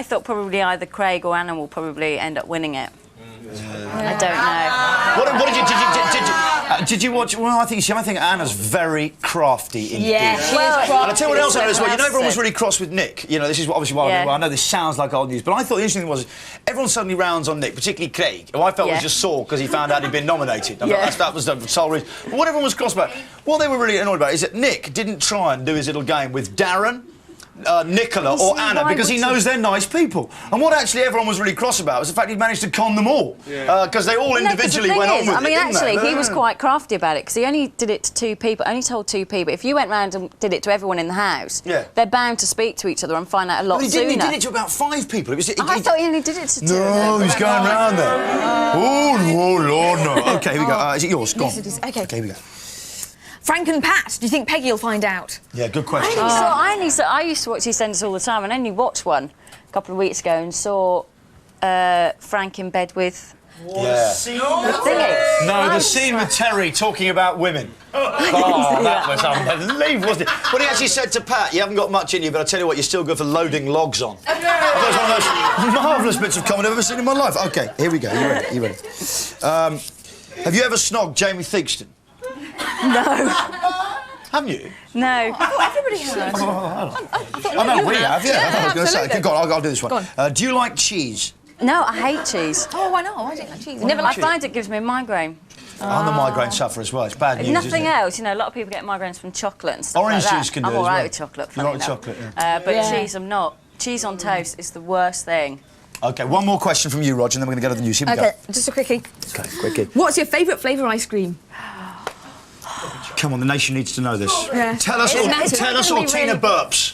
thought probably either Craig or Anna will probably end up winning it. I don't know. What did you watch? Well, I think Anna's very crafty indeed. Yeah, she is crafty. And I'll tell you what else I know as well. You know, everyone was really cross with Nick. This is obviously why I know this sounds like old news, but I thought the interesting thing was everyone suddenly rounds on Nick, particularly Craig, who I felt was just sore because he found out he'd been nominated. That was the sole reason. But what everyone was cross about, what they were really annoyed about is that Nick didn't try and do his little game with Darren, Nicola or Anna because he knows they're nice people. And what actually everyone was really cross about was the fact he'd managed to con them all. Because they all individually went on with it, didn't actually, they? he was quite crafty about it because he only did it to 2 people, only told 2 people. If you went round and did it to everyone in the house, they're bound to speak to each other and find out a lot sooner. He did it to about 5 people. I thought he only did it to 2. No, he's going round there. Oh, Lord, no. OK, here we go. Is it yours? Go on. Yes, it is. OK. OK, here we go. Frank and Pat, do you think Peggy will find out? Yeah, good question. I used to watch EastEnders all the time and only watched one a couple of weeks ago and saw Frank in bed with... Yeah. The scene with Terry talking about women. Oh, that was unbelievable, wasn't it? When he actually said to Pat, you haven't got much in you, but I tell you what, you're still good for loading logs on. That was one of those marvellous bits of comedy I've ever seen in my life. OK, here we go. You ready? Have you ever snogged Jamie Theakston? No. Haven't you? No. I thought everybody had. I know, we have, yeah. I was going to say. absolutely. Go on, I'll do this one. Do you like cheese? No, I hate cheese. Oh, why not? Why don't you like cheese? I find it gives me a migraine. I'm a migraine sufferer as well. It's bad news, Nothing isn't it? else. You know, a lot of people get migraines from chocolate and stuff Orange like that. juice can do I'm it all as right well. with chocolate, You funny like enough. chocolate, yeah. But cheese, I'm not. Cheese on toast is the worst thing. OK, one more question from you, Roger, and then we're going to go to the news. Here we go. OK, just a quickie. OK, quickie. What's your favourite flavour ice cream? Come on, the nation needs to know this. Yeah. Tell us or Tina burps.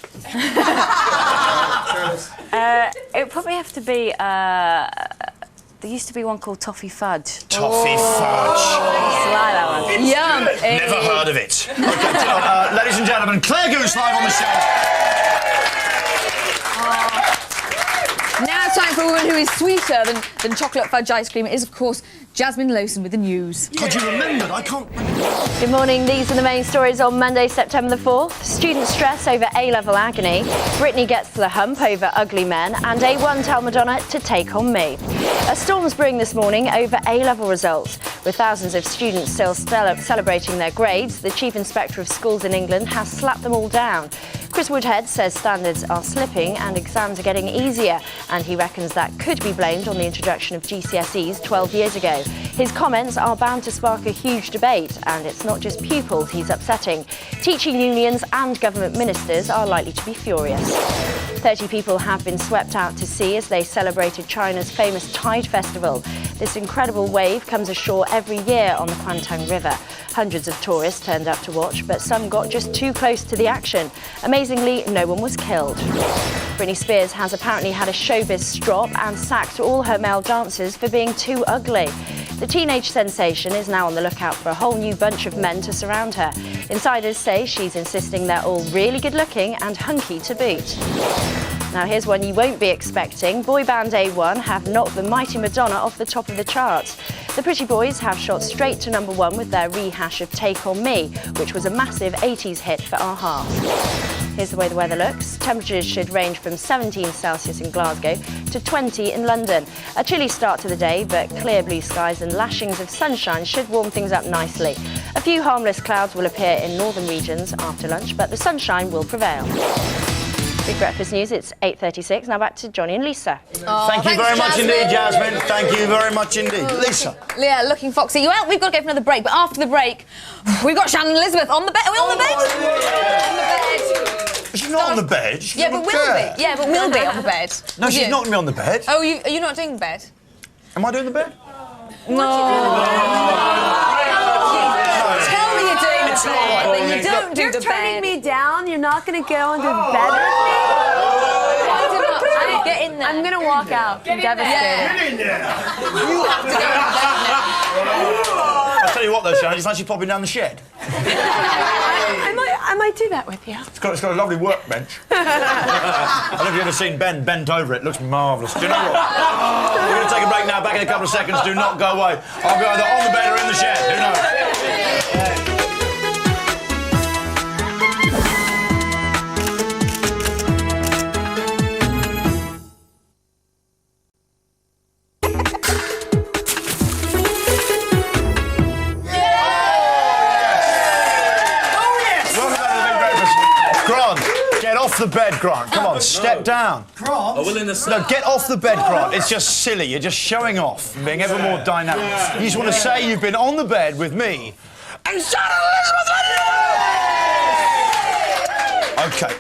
It would probably have to be... there used to be one called Toffee Fudge. Toffee Fudge. Like that one. Yum. Never heard of it. OK, ladies and gentlemen, Claire Goose live on the show. Now it's time for a woman who is sweeter than chocolate fudge ice cream. It is, of course, Jasmine Lowson with the news. God, you remembered? I can't... Good morning. These are the main stories on Monday, September the 4th. Student stress over A-level agony. Britney gets to the hump over ugly men. And A1 tell Madonna to take on me. A storm's brewing this morning over A-level results. With thousands of students still celebrating their grades, the Chief Inspector of Schools in England has slapped them all down. Chris Woodhead says standards are slipping and exams are getting easier, and he reckons that could be blamed on the introduction of GCSEs 12 years ago. His comments are bound to spark a huge debate, and it's not just pupils he's upsetting. Teaching unions and government ministers are likely to be furious. 30 people have been swept out to sea as they celebrated China's famous Tide Festival. This incredible wave comes ashore every year on the Kwantang River. Hundreds of tourists turned up to watch, but some got just too close to the action. Amazingly, no one was killed. Britney Spears has apparently had a showbiz strop and sacked all her male dancers for being too ugly. The teenage sensation is now on the lookout for a whole new bunch of men to surround her. Insiders say she's insisting they're all really good looking and hunky to boot. Now here's one you won't be expecting. Boy band A1 have knocked the mighty Madonna off the top of the charts. The Pretty Boys have shot straight to #1 with their rehash of Take On Me, which was a massive 80s hit for a-ha. Here's the way the weather looks. Temperatures should range from 17 Celsius in Glasgow to 20 in London. A chilly start to the day, but clear blue skies and lashings of sunshine should warm things up nicely. A few harmless clouds will appear in northern regions after lunch, but the sunshine will prevail. Big Breakfast News, it's 8:36. Now back to Johnny and Lisa. Thank you very much indeed, Jasmine. Thank you very much indeed. Lisa. Leah, looking foxy. Well, we've got to go for another break, but after the break, we've got Shannon and Elizabeth on the bed. Are we on the bed? On the bed. She's not on the bed. She's Yeah, on but the we'll chair. be. Yeah, but we'll be on the bed. No, With she's you. not going to be on the bed. Oh, are you not doing the bed? Am I doing the bed? No. Tell me you're doing the bed, but you don't do the bed. You're turning me down. You're not going to go and do the bed with me? Get in there. I'm going to walk out. I'm devastated. Get in there. I'll tell you what, though, Shannon, it's like she's popping down the shed. I might do that with you. It's got a lovely workbench. I don't know if you've ever seen Ben bent over it. Looks marvellous. Do you know what? We're going to take a break now. Back in a couple of seconds. Do not go away. I'll be either on the bed or in the shed. Who knows? Get off the bed, Grant. Come on, step down. Grant? No, get off the bed, Grant. It's just silly. You're just showing off and being ever more dynamic. You just want to say you've been on the bed with me and Shannon Elizabeth. OK, Okay,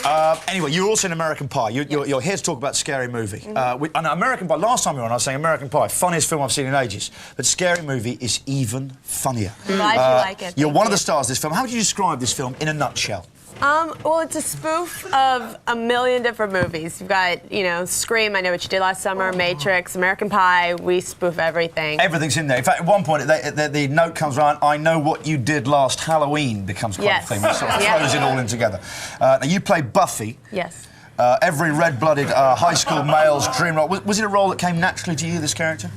anyway, you're also in American Pie. You're here to talk about Scary Movie. And American Pie, last time you were on, I was saying American Pie, funniest film I've seen in ages. But Scary Movie is even funnier. Glad you like it. You're one of the stars of this film. How would you describe this film in a nutshell? Well, it's a spoof of a million different movies. You've got, you know, Scream, I Know What You Did Last Summer, Matrix, American Pie, we spoof everything. Everything's in there. In fact, at one point, the note comes around, I Know What You Did Last Halloween becomes quite a thing. It sort of throws it all in together. Now, you play Buffy. Yes. Every red-blooded high school male's dream role. Was it a role that came naturally to you, this character?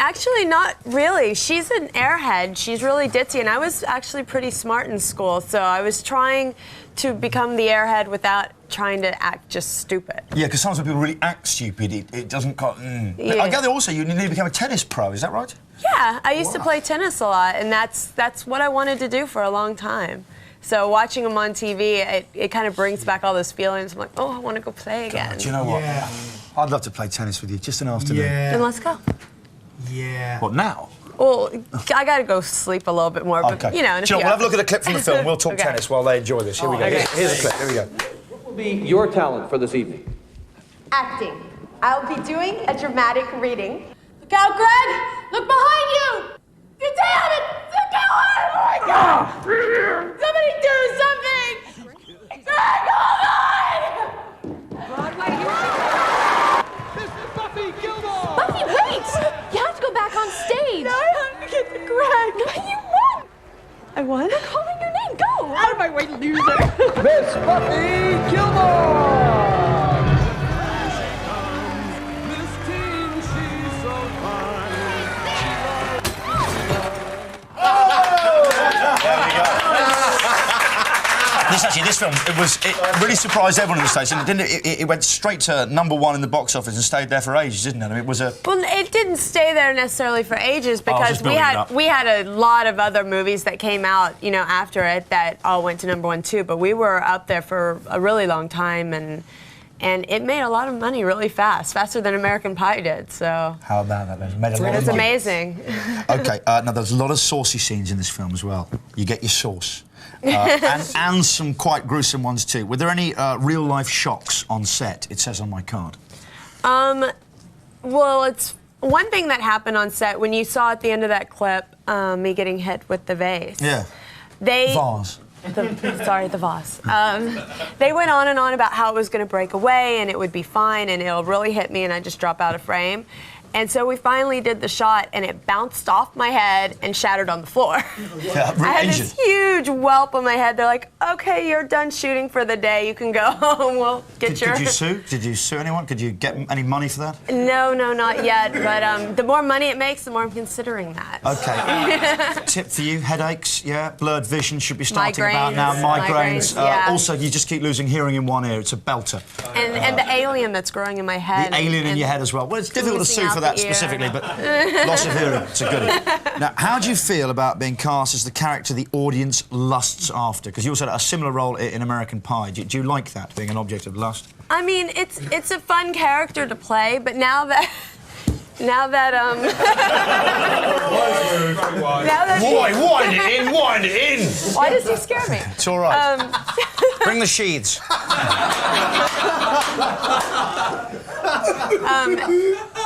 Actually, not really. She's an airhead. She's really ditzy, and I was actually pretty smart in school, so I was trying to become the airhead without trying to act just stupid. Yeah, because sometimes when people really act stupid, it doesn't quite... Yeah. I gather also you nearly became a tennis pro, is that right? Yeah, I used to play tennis a lot, and that's what I wanted to do for a long time. So watching them on TV, it kind of brings back all those feelings. I'm like, oh, I want to go play again. God, do you know what? Yeah. I'd love to play tennis with you, just an afternoon. Yeah. Then let's go. Yeah. What, now? Well, I got to go sleep a little bit more, but, you know, in a few We'll have a look at a clip from the film. We'll talk Okay. tennis while they enjoy this. Here we go. Okay. Here's a clip. Here we go. What will be your talent for this evening? Acting. I'll be doing a dramatic reading. Look out, Greg! Look behind you! You damn it! Look out! Oh my God! Somebody do something! Greg, hold on! Broadway, This is Buffy Gilmore! Buffy, wait! You have to go back on stage. No, I have to get to Greg. No, you won! I won? They're calling your name. Go! Out of my way, loser! Miss Buffy Gilmore! This film, it really surprised everyone at the station, didn't it? It went straight to #1 in the box office and stayed there for ages, didn't it? I mean, it was a... Well, it didn't stay there necessarily for ages because we had a lot of other movies that came out, you know, after it that all went to #1 too. But we were up there for a really long time, and it made a lot of money really fast, faster than American Pie did. So How about that? It made a lot of it's money. amazing. OK, now there's a lot of saucy scenes in this film as well. You get your sauce. And some quite gruesome ones too. Were there any real-life shocks on set? It says on my card. Well, it's one thing that happened on set when you saw at the end of that clip me getting hit with the vase. Yeah. Vase. The vase. They went on and on about how it was going to break away and it would be fine and it'll really hit me and I just drop out of frame. And so we finally did the shot, and it bounced off my head and shattered on the floor. Yeah, I had this huge whelp on my head. They're like, "Okay, you're done shooting for the day. You can go home. We'll get your." Did you sue? Did you sue anyone? Could you get any money for that? No, not yet. But the more money it makes, the more I'm considering that. Okay. Tip for you: headaches, yeah, blurred vision should be starting Migraines, about now. Migraines. yeah. Also, you just keep losing hearing in one ear. It's a belter. And the alien that's growing in my head. The alien in your head as well. Well, it's difficult to sue for that specifically, but loss of hearing, it's a goodie. Now, how do you feel about being cast as the character the audience lusts after? Because you also had a similar role in American Pie. Do you like that, being an object of lust? I mean, it's a fun character to play, but now that Wind it in! Why does he scare me? It's all right. Bring the sheaths.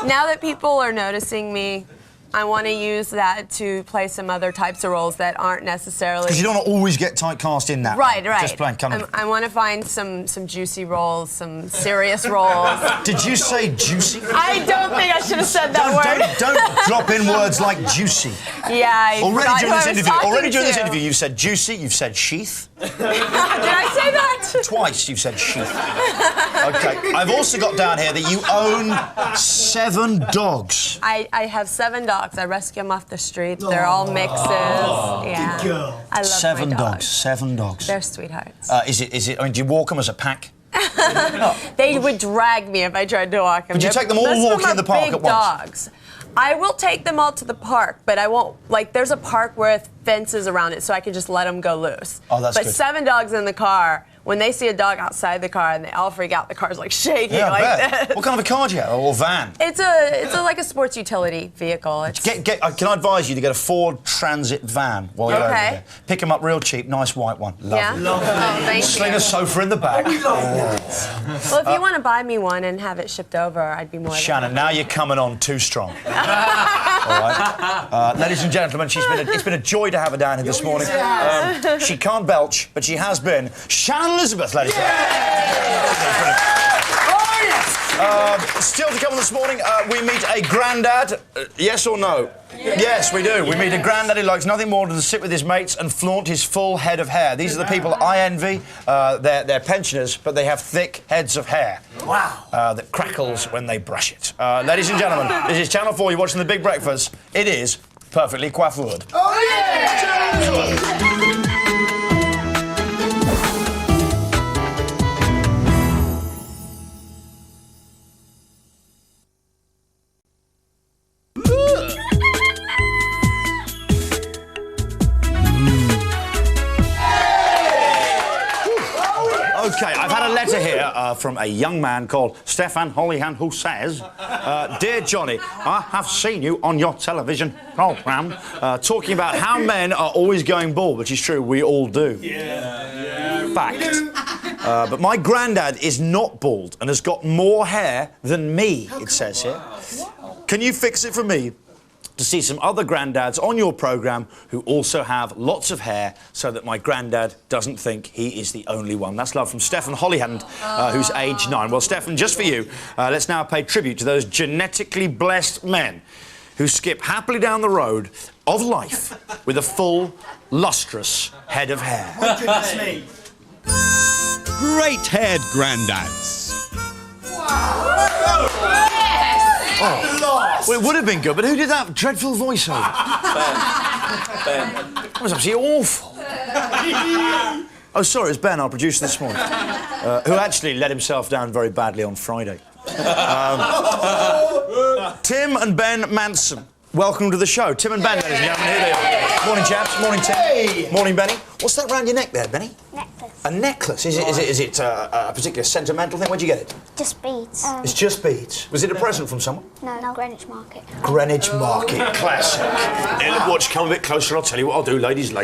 Now that people are noticing me, I want to use that to play some other types of roles that aren't necessarily... Because you don't always get typecast in that. Right. Just playing kind of... I want to find some juicy roles, some serious roles. Did you say juicy? I don't think I should have said that word. Don't drop in words like juicy. Yeah, Already during this interview, you've said juicy, you've said sheath. Did I say that? Twice you've said sheath. OK, I've also got down here that you own 7 dogs. I have 7 dogs. I rescue them off the street. They're all mixes. Yeah. Good girl. I love 7 my dogs. 7 dogs. They're sweethearts. Is it? I mean, do you walk them as a pack? They would drag me if I tried to walk them. Would you take them all walking in the park big at once? Dogs. I will take them all to the park, but I won't. Like, there's a park with fences around it, so I can just let them go loose. Oh, that's but good. 7 dogs in the car, when they see a dog outside the car and they all freak out, the car's like shaking Yeah, I like bet. this. What kind of a car do you have? Or van? It's like a sports utility vehicle. Can I advise you to get a Ford Transit van while you're over Okay. there? Pick them up real cheap, nice white one. Lovely. Yeah? Lovely. Oh, thank Sling you. a sofa in the back. Well, if you want to buy me one and have it shipped over, I'd be more than Shannon, now you're coming on too strong. All right. Ladies and gentlemen, it's been a joy to have her down here this morning. She can't belch, but she has been Shannon Elizabeth, ladies and gentlemen. Still to come on this morning, we meet a granddad. Yes or no? Yes, we do. We meet a granddad who likes nothing more than to sit with his mates and flaunt his full head of hair. These are the people I envy. They're pensioners, but they have thick heads of hair. Wow. That crackles when they brush it. Ladies and gentlemen, this is Channel 4. You're watching The Big Breakfast. It is perfectly coiffured. Oh, yeah! OK, I've had a letter here from a young man called Stefan Holihan who says, Dear Johnny, I have seen you on your television programme talking about how men are always going bald, which is true, we all do. Yeah. Fact. But my granddad is not bald and has got more hair than me, it says here. Can you fix it for me? To see some other granddads on your programme who also have lots of hair so that my granddad doesn't think he is the only one. That's love from Stefan Hollyhand, who's age 9. Well, Stefan, just for you, let's now pay tribute to those genetically blessed men who skip happily down the road of life with a full, lustrous head of hair. Oh, goodness me. Great-haired granddads. Oh. Well, it would have been good, but who did that dreadful voiceover? Ben. That was absolutely awful. Oh, sorry, it's Ben, our producer this morning, who actually let himself down very badly on Friday. Tim and Ben Manson, welcome to the show. Tim and Ben, ladies and gentlemen, here they are. Morning, chaps. Morning, Tim. Hey. Morning, Benny. What's that round your neck there, Benny? Necklace. A necklace? Is it a particular sentimental thing? Where'd you get it? Just beads. It's just beads. Was it a present from someone? No, Greenwich Market. Greenwich Market, classic. Now, watch, come a bit closer, I'll tell you what I'll do, ladies. Tim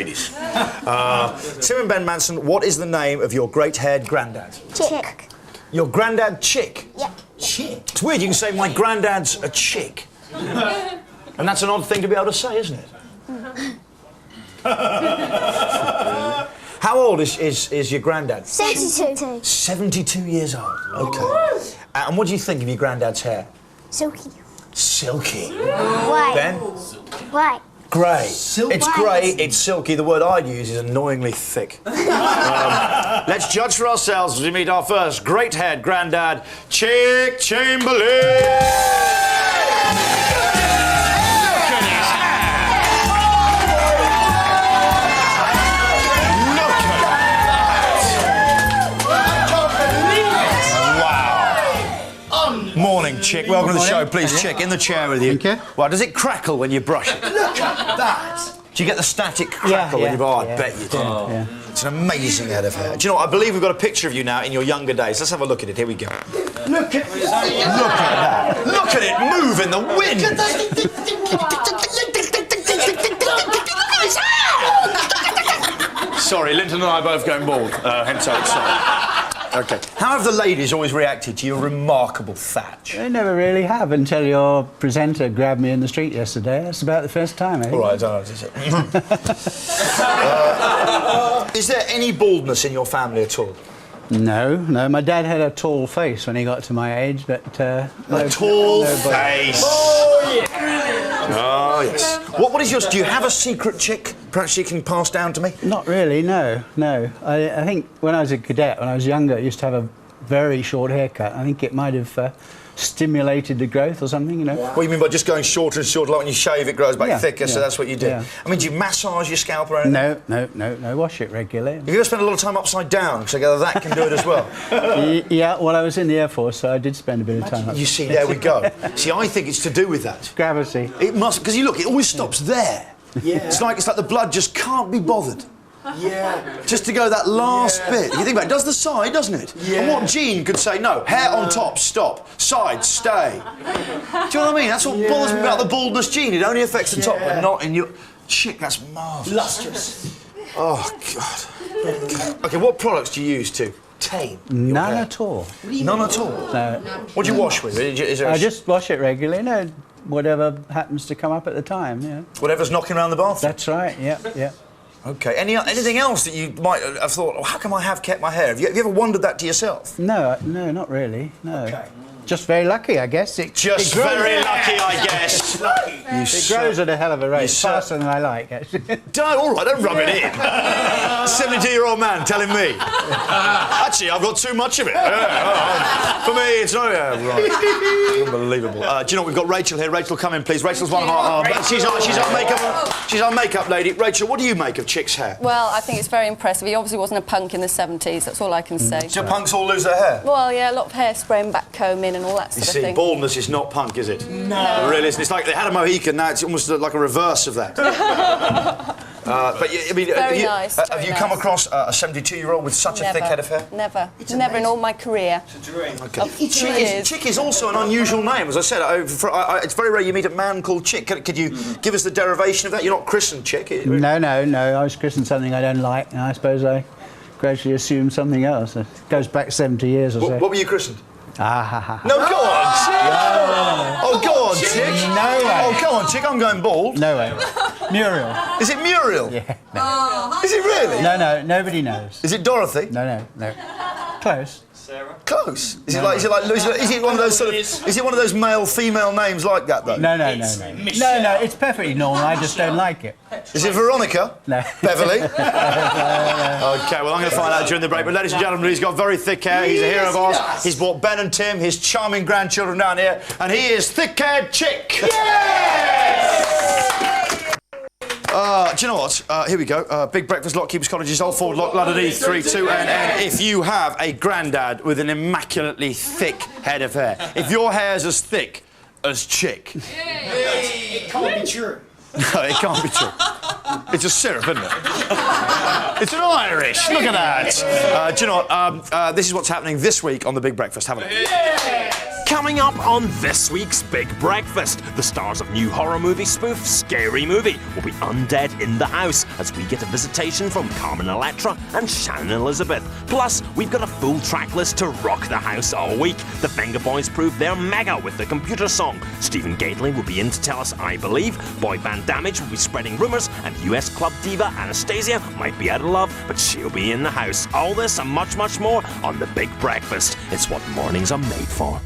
and Ben Manson, what is the name of your great-haired granddad? Chick. Your granddad Chick? Yep. Chick? It's weird, you can say my granddad's a chick. And that's an odd thing to be able to say, isn't it? How old is your granddad? 72. 72 years old, OK. And what do you think of your granddad's hair? Silky. Silky. White. Ben? White. Grey. It's grey, it's silky. The word I'd use is annoyingly thick. Let's judge for ourselves as we meet our first great-haired granddad, Chick Chamberlain! Morning, Chick. Welcome to the show. Please, Chick, in the chair with you. Okay. Well, does it crackle when you brush it? Look at that! Do you get the static crackle when you... Oh, I bet you do. Yeah. It's an amazing head of hair. Do you know what? I believe we've got a picture of you now in your younger days. Let's have a look at it. Here we go. Look at that. Look at it move in the wind. Sorry, Linton and I are both going bald, hence our sorry. OK. How have the ladies always reacted to your remarkable thatch? They never really have until your presenter grabbed me in the street yesterday. That's about the first time, eh? All right, I don't know, is it? Is there any baldness in your family at all? No. My dad had a tall face when he got to my age, but... a tall face! Oh, yeah! Oh, yes. What is yours? Do you have a secret, Chick? Perhaps you can pass down to me? Not really, no. I think when I was a cadet, when I was younger, I used to have a very short haircut. I think it might have stimulated the growth or something, you know. What do you mean by just going shorter and shorter? Like when you shave, it grows back thicker, so that's what you do. Yeah. I mean, do you massage your scalp or anything? No. Wash it regularly. Have you ever spent a lot of time upside down? Because I gather that can do it as well. Yeah, well, I was in the Air Force, so I did spend a bit of time. You see, there we go. See, I think it's to do with that. Gravity. It must, because you look, it always stops there. Yeah. It's like the blood just can't be bothered. Yeah. Just to go that last bit. You think about it, it does the side, doesn't it? Yeah. And what gene could say, no, hair on top, stop, side, stay? Do you know what I mean? That's what bothers me about the baldness gene. It only affects the top, but not in your... Chick, that's marvellous. Lustrous. Oh, God. OK, what products do you use to tame your None hair? at all. None at all? No. What do you wash with? Is there I just wash it regularly, no, whatever happens to come up at the time, yeah. Whatever's knocking around the bathroom? That's right, yeah, yeah. OK, anything else that you might have thought, oh, how come I have kept my hair? Have you ever wondered that to yourself? No, no, not really, no. OK. Just very lucky, I guess. It grows. Very lucky, I guess. It grows at a hell of a rate, faster than I like, actually. All right, don't rub it in. 72-year-old man telling me. Actually, I've got too much of it. For me, it's not... right. Unbelievable. Do you know what? We've got Rachel here. Rachel, come in, please. Rachel's one of our... she's our makeup lady. Rachel, what do you make of Chick's hair? Well, I think it's very impressive. He obviously wasn't a punk in the 70s, that's all I can say. Do punks all lose their hair? Well, yeah, a lot of hairspray and backcombing and all that sort of thing. You see, baldness is not punk, is it? No. It really isn't. It's like they had a Mohican, now it's almost like a reverse of that. But, I mean, have you come across a 72-year-old with such a thick head of hair? Never. Never in all my career. It's a dream. Okay. Chick is also an unusual name. As I said, it's very rare you meet a man called Chick. Could you give us the derivation of that? You're not christened Chick. No. I was christened something I don't like, and I suppose I gradually assumed something else. It goes back 70 years or so. What were you christened? No, go on, Chick! Oh, go on, Chick! No way! Oh, go on, Chick, I'm going bald. No way. Muriel. Is it Muriel? Yeah. No. Is it really? No, nobody knows. Is it Dorothy? No. Close. Sarah. Close. Is it one of those sort of? Is it one of those male-female names like that though? No. No, it's perfectly normal. I just don't like it. Is it Veronica? No. Beverly? OK, well, I'm going to find out during the break. But, ladies and gentlemen, he's got very thick hair. He's a hero of ours. He's brought Ben and Tim, his charming grandchildren, down here. And he is thick-haired Chick. Do you know what? Here we go. Big Breakfast, Lock Keepers Cottages, Old Ford Lock, London E32. And if you have a grandad with an immaculately thick head of hair, if your hair's as thick as Chick... It can't be true. No, it can't be true. It's a syrup, isn't it? It's an Irish. Look at that. Do you know what? This is what's happening this week on The Big Breakfast. Have a look. Coming up on this week's Big Breakfast, the stars of new horror movie spoof Scary Movie will be undead in the house as we get a visitation from Carmen Electra and Shannon Elizabeth. Plus, we've got a full track list to rock the house all week. The Finger Boys prove they're mega with the computer song. Stephen Gately will be in to tell us I Believe. Boy band Damage will be spreading rumours, and US club diva Anastasia might be out of love, but she'll be in the house. All this and much, much more on The Big Breakfast. It's what mornings are made for.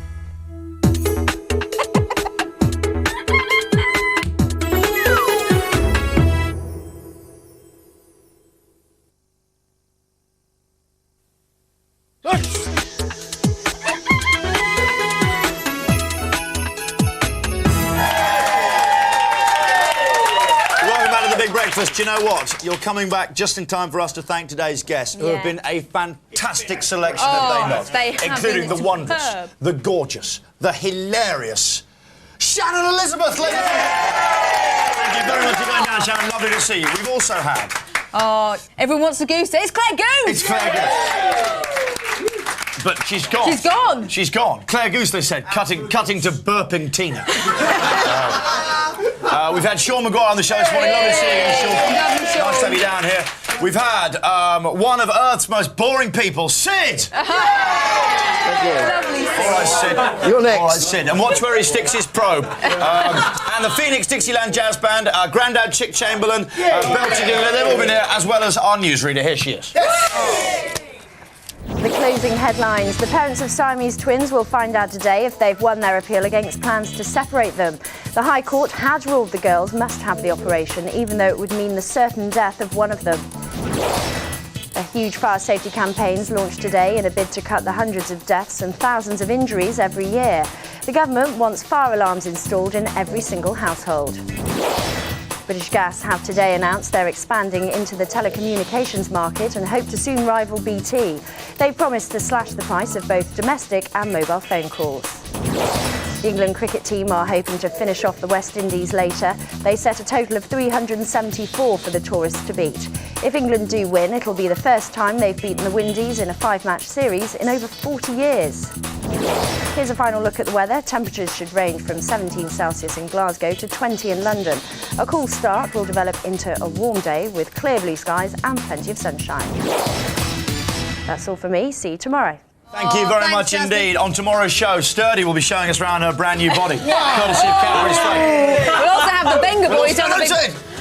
Do you know what? You're coming back just in time for us to thank today's guests, who have been a fantastic selection, have they not? Including the wondrous, the gorgeous, the hilarious Shannon Elizabeth, ladies and gentlemen. Thank you very much for going down, Shannon. Lovely to see you. We've also had... Oh, everyone wants a goose. It's Claire Goose! It's Claire Goose. But she's gone. She's gone. She's gone. Claire Goose, they said, cutting to burping Tina. We've had Sean Maguire on the show this morning. Lovely to see you, Sean. Nice to have you down here. We've had one of Earth's most boring people, Sid. Lovely, Sid. All right, Sid. You're next. All right, Sid. And watch where he sticks his probe. And the Phoenix Dixieland Jazz Band, Grandad Chick Chamberlain, Belcher Dillon, they've all been here, as well as our newsreader. Here she is. The closing headlines. The parents of Siamese twins will find out today if they've won their appeal against plans to separate them. The High Court had ruled the girls must have the operation, even though it would mean the certain death of one of them. A huge fire safety campaign's launched today in a bid to cut the hundreds of deaths and thousands of injuries every year. The government wants fire alarms installed in every single household. British Gas have today announced they're expanding into the telecommunications market and hope to soon rival BT. They promised to slash the price of both domestic and mobile phone calls. The England cricket team are hoping to finish off the West Indies later. They set a total of 374 for the tourists to beat. If England do win, it'll be the first time they've beaten the Windies in a 5-match series in over 40 years. Here's a final look at the weather. Temperatures should range from 17 Celsius in Glasgow to 20 in London. A cool start will develop into a warm day with clear blue skies and plenty of sunshine. That's all for me. See you tomorrow. Thank you very much indeed. On tomorrow's show, Sturdy will be showing us around her brand new body. Courtesy of Cadbury's Freight. We'll also have the Benga Boys on the big...